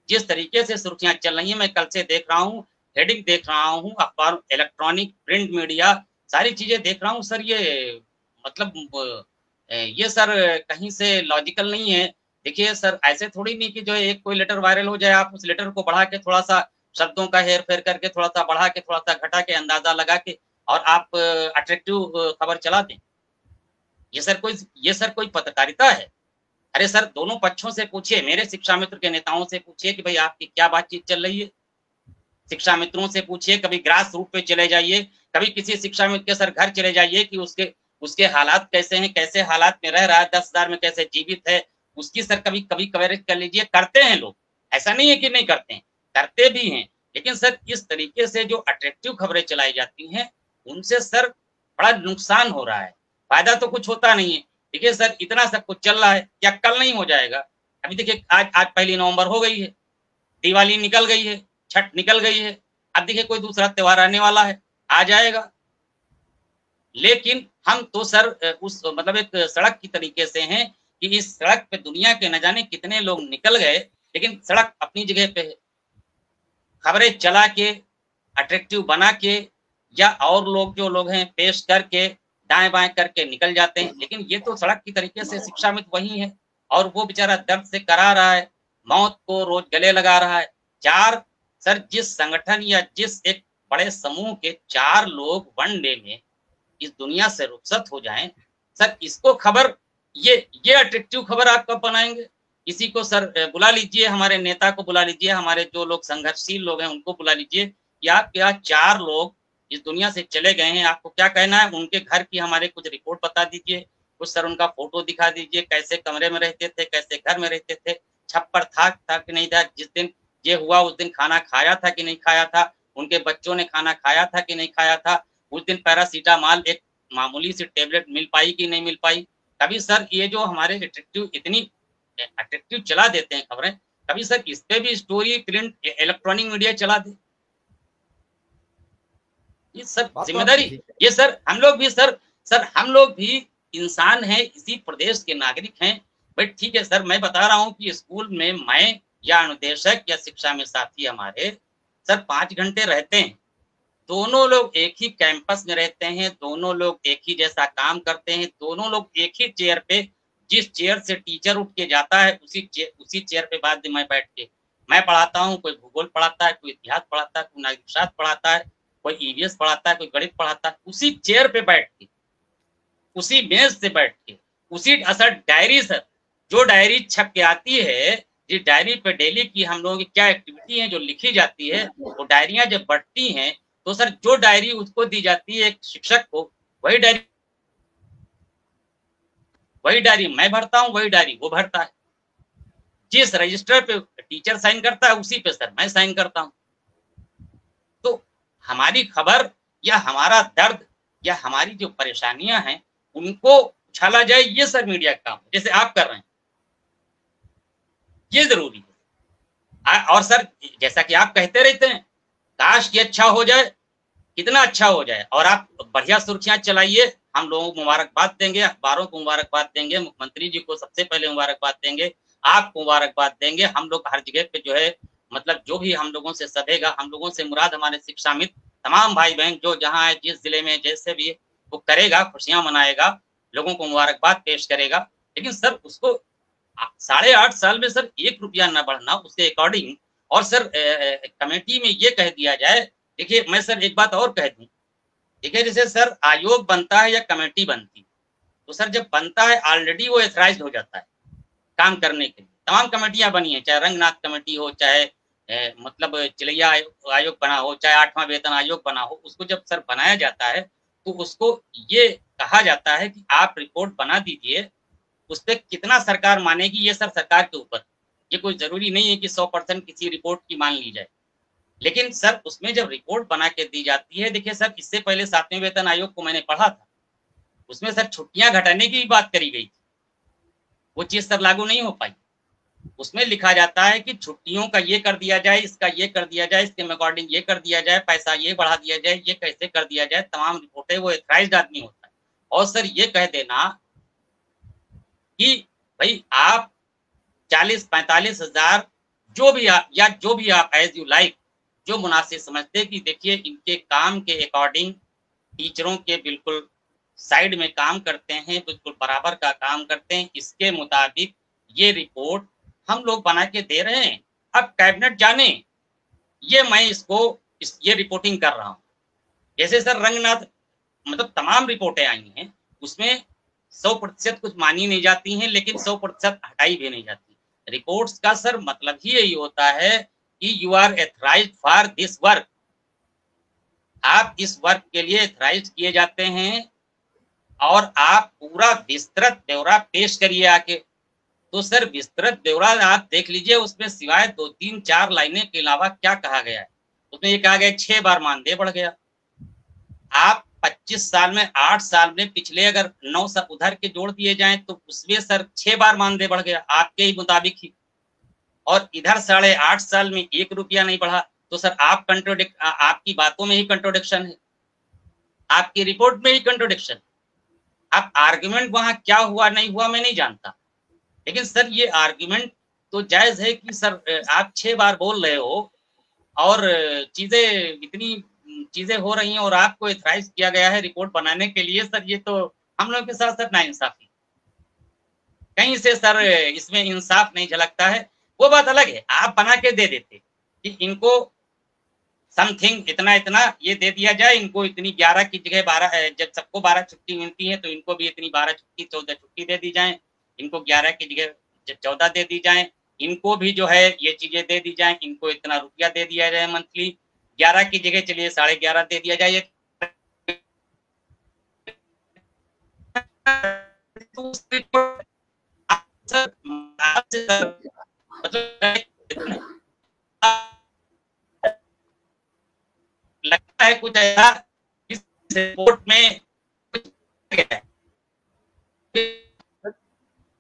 जिस तरीके से सुर्खियां चल रही हैं, मैं कल से देख रहा हूँ, हेडिंग देख रहा हूँ, अखबार, इलेक्ट्रॉनिक, प्रिंट मीडिया, सारी चीजें देख रहा हूँ सर। ये मतलब ये सर कहीं से लॉजिकल नहीं है। देखिए सर, ऐसे थोड़ी नहीं कि जो एक कोई लेटर वायरल हो जाए, आप उस लेटर को बढ़ा के थोड़ा सा शब्दों का हेर फेर करके, थोड़ा सा बढ़ा के, थोड़ा सा घटा के, अंदाजा लगा के और आप अट्रैक्टिव खबर चला दें। ये सर कोई पत्रकारिता है? अरे सर, दोनों पक्षों से पूछिए, मेरे शिक्षा मित्र के नेताओं से पूछिए कि भाई आपकी क्या बातचीत चल रही है। शिक्षा मित्रों से पूछिए, कभी ग्रास रूट पे चले जाइए, कभी किसी शिक्षा मित्र के सर घर चले जाइए कि उसके हालात कैसे हैं, कैसे हालात में रह रहा है, 10,000 में कैसे जीवित है, उसकी सर कभी कवरेज कर लीजिए। करते हैं लोग, ऐसा नहीं है कि नहीं करते हैं, करते भी हैं। लेकिन सर इस तरीके से जो अट्रैक्टिव खबरें चलाई जाती हैं, उनसे सर बड़ा नुकसान हो रहा है, फायदा तो कुछ होता नहीं है। देखिए सर, इतना सब कुछ चल रहा है, क्या कल नहीं हो जाएगा? अभी देखिए आज 1 नवंबर हो गई है, दिवाली निकल गई है, छठ निकल गई है, अब देखिए कोई दूसरा त्योहार आने वाला है, आ जाएगा। लेकिन हम तो सर उस मतलब एक सड़क की तरीके से हैं कि इस सड़क पे दुनिया के न जाने कितने लोग निकल गए, लेकिन सड़क अपनी जगह पे है। खबरें चला के, अट्रैक्टिव बना के, या और जो लोग हैं पेश करके, दाएं बाएं करके निकल जाते हैं। लेकिन ये तो सड़क की तरीके से शिक्षा मित्र वही है, और वो बेचारा दर्द से करा रहा है, मौत को रोज गले लगा रहा है। सर जिस संगठन या जिस एक बड़े समूह के 4 लोग वन डे में इस दुनिया से रुखसत हो जाएं, सर इसको खबर, ये अट्रैक्टिव खबर आप कब बनाएंगे? किसी को सर बुला लीजिए, हमारे नेता को बुला लीजिए, हमारे जो लोग संघर्षशील लोग हैं उनको बुला लीजिए कि आप क्या 4 लोग इस दुनिया से चले गए हैं, आपको क्या कहना है, उनके घर की हमारे कुछ रिपोर्ट बता दीजिए, कुछ सर उनका फोटो दिखा दीजिए, कैसे कमरे में रहते थे, कैसे घर में रहते थे, छप्पर था कि नहीं था, जिस दिन ये हुआ उस दिन खाना खाया था कि नहीं खाया था, उनके बच्चों ने खाना खाया था कि नहीं खाया था, उस दिन पैरासीटामॉल एक मामूली सी टेबलेट मिल पाई कि नहीं मिल पाई। कभी सर ये जो हमारे इतनी अट्रैक्टिव चला देते हैं खबरें, कभी सर इस पे भी स्टोरी प्रिंट इलेक्ट्रॉनिक मीडिया चला दे। ये सर जिम्मेदारी, ये सर हम लोग भी सर हम लोग भी इंसान हैं, इसी प्रदेश के नागरिक हैं। बट ठीक है सर, मैं बता रहा हूँ कि स्कूल में मैं या अनुदेशक या शिक्षा में साथी हमारे सर 5 घंटे रहते हैं, दोनों लोग एक ही कैंपस में रहते हैं, दोनों लोग एक ही जैसा काम करते हैं, दोनों लोग एक ही चेयर पे, जिस चेयर से टीचर उठ के जाता है उसी चेयर पे बाद में मैं बैठ के मैं पढ़ाता हूँ। कोई भूगोल पढ़ाता है, कोई इतिहास पढ़ाता है, कोई नागरिक शास्त्र पढ़ाता है, कोई ईवीएस पढ़ाता है, कोई गणित पढ़ाता है, उसी चेयर पे बैठ के, उसी मेज से बैठ के, उसी असर डायरी सर, जो डायरी छप के आती है, जिस डायरी पे डेली की हम लोगों की क्या एक्टिविटी है जो लिखी जाती है, वो डायरियां जब बढ़ती हैं तो सर जो डायरी उसको दी जाती है एक शिक्षक को, वही डायरी मैं भरता हूँ, वही डायरी वो भरता है। जिस रजिस्टर पे टीचर साइन करता है उसी पे सर मैं साइन करता हूँ। तो हमारी खबर या हमारा दर्द या हमारी जो परेशानियां हैं उनको उछाला जाए, ये सर मीडिया का काम है, जैसे आप कर रहे हैं, ये जरूरी है। और सर जैसा कि आप कहते रहते हैं, काश कि अच्छा हो जाए, कितना अच्छा हो जाए, और आप बढ़िया सुर्खियां चलाइए, हम लोगों को मुबारकबाद देंगे, अखबारों को मुबारकबाद देंगे, मुख्यमंत्री जी को सबसे पहले मुबारकबाद देंगे, आपको मुबारकबाद देंगे। हम लोग हर जगह पे जो है मतलब जो भी हम लोगों से सधेगा, हम लोगों से मुराद हमारे शिक्षा मित्र तमाम भाई बहन जो जहाँ है, जिस जिले में जैसे भी वो करेगा, खुशियां मनाएगा, लोगों को मुबारकबाद पेश करेगा। लेकिन सर उसको 8.5 साल में सर 1 रुपया न बढ़ना उसके अकॉर्डिंग, और सर कमेटी में ये कह दिया जाए, देखिए मैं सर एक बात और कह दूं, देखिए जैसे सर आयोग बनता है या कमेटी बनती, तो सर जब बनता है ऑलरेडी वो एथराइज्ड हो जाता है काम करने के लिए। तमाम कमेटियां बनी है, चाहे रंगनाथ कमेटी हो, चाहे मतलब चिलैया आयोग बना हो, चाहे 8वां वेतन आयोग बना हो, उसको जब सर बनाया जाता है तो उसको ये कहा जाता है कि आप रिपोर्ट बना दीजिए, उस पर कितना सरकार मानेगी ये सर सरकार के ऊपर, ये कोई जरूरी नहीं है कि 100% किसी रिपोर्ट की मान ली जाए। लेकिन सर उसमें जब रिपोर्ट बना के दी जाती है, देखिए सर इससे पहले 7वें वेतन आयोग को मैंने पढ़ा था, उसमें सर छुट्टियां घटाने की भी बात करी गई थी, वो चीज सर लागू नहीं हो पाई। उसमें लिखा जाता है कि छुट्टियों का ये कर दिया जाए, इसका ये कर दिया जाए, इसके अकॉर्डिंग ये कर दिया जाए, पैसा ये बढ़ा दिया जाए, ये कैसे कर दिया जाए, तमाम रिपोर्टें, वो एथराइज्ड आदमी होता है। और सर ये कह देना कि भाई आप 40-45 हजार जो भी आप, या जो भी आप एज यू लाइक, जो मुनासिब समझते कि देखिए इनके काम के अकॉर्डिंग टीचरों के बिल्कुल साइड में काम करते हैं, बिल्कुल बराबर का काम करते हैं, इसके मुताबिक ये रिपोर्ट हम लोग बना के दे रहे हैं, अब कैबिनेट जाने, ये मैं ये रिपोर्टिंग कर रहा हूँ। जैसे सर रंगनाथ मतलब तमाम रिपोर्टें आई हैं, उसमें 100% कुछ मानी नहीं जाती हैं, लेकिन 100% हटाई भी नहीं जाती। रिपोर्ट्स का सर मतलब ही यही होता है कि you are authorised for this work, आप इस वर्क के लिए एथराइज किए जाते हैं और आप पूरा विस्तृत ब्यौरा पेश करिए आके। तो सर विस्तृत ब्यौरा आप देख लीजिए, उसमें सिवाय 2-3-4 लाइनें के अलावा क्या कहा गया है, उसमें ये कहा गया 6 बार मानदेय बढ़ गया। आप 25 साल में 8 साल में पिछले अगर 9 साल उधर के जोड़ दिए जाएं तो उसमें सर 6 बार मानदेय बढ़ गया आपके ही मुताबिक ही, और इधर 8.5 साल में 1 रुपया नहीं बढ़ा। तो सर आपकी बातों में ही कंट्रोडिक्शन है, आपकी रिपोर्ट में ही कंट्रोडिक्शन। अब आर्गुमेंट वहां क्या हुआ नहीं हुआ मैं नहीं जानता, लेकिन सर ये आर्गुमेंट तो जायज है कि सर आप 6 बार बोल रहे हो और इतनी चीजें हो रही हैं और आपको एथराइज किया गया है रिपोर्ट बनाने के लिए। सर ये तो हम लोग के साथ सर नाइंसाफी, कहीं से सर इसमें इंसाफ नहीं झलकता है। वो बात अलग है, आप बना के दे देते कि इनको समथिंग इतना इतना ये दे दिया जाए, इनको इतनी 11 की जगह 12, जब सबको 12 छुट्टी मिलती है तो इनको भी इतनी 12 छुट्टी 14 छुट्टी दे दी जाए, इनको 11 की जगह 14 दे दी जाए, इनको भी जो है ये चीजें दे दी जाए, इनको इतना रुपया दे दिया जाए मंथली, 11 की जगह चलिए 11.5 दे दिया जाए। लगता है कुछ ऐसा इस रिपोर्ट में कुछ है।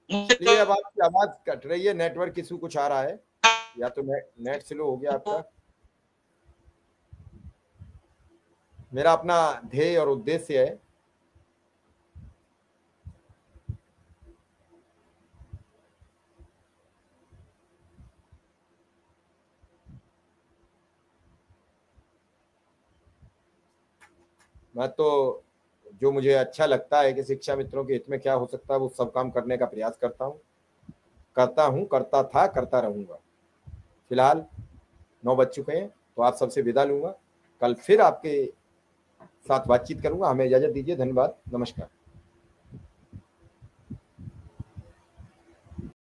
ये अब आपकी आवाज कट रही है, नेटवर्क इशू कुछ आ रहा है। या तो नेट स्लो हो गया आपका। मेरा अपना ध्येय और उद्देश्य है मैं तो जो मुझे अच्छा लगता है कि शिक्षा मित्रों के हित में क्या हो सकता है वो सब काम करने का प्रयास करता हूँ, करता था, करता रहूंगा। फिलहाल 9 बज चुके हैं, तो आप सबसे विदा लूंगा। कल फिर आपके साथ बातचीत करूंगा। हमें इजाजत दीजिए। धन्यवाद, नमस्कार।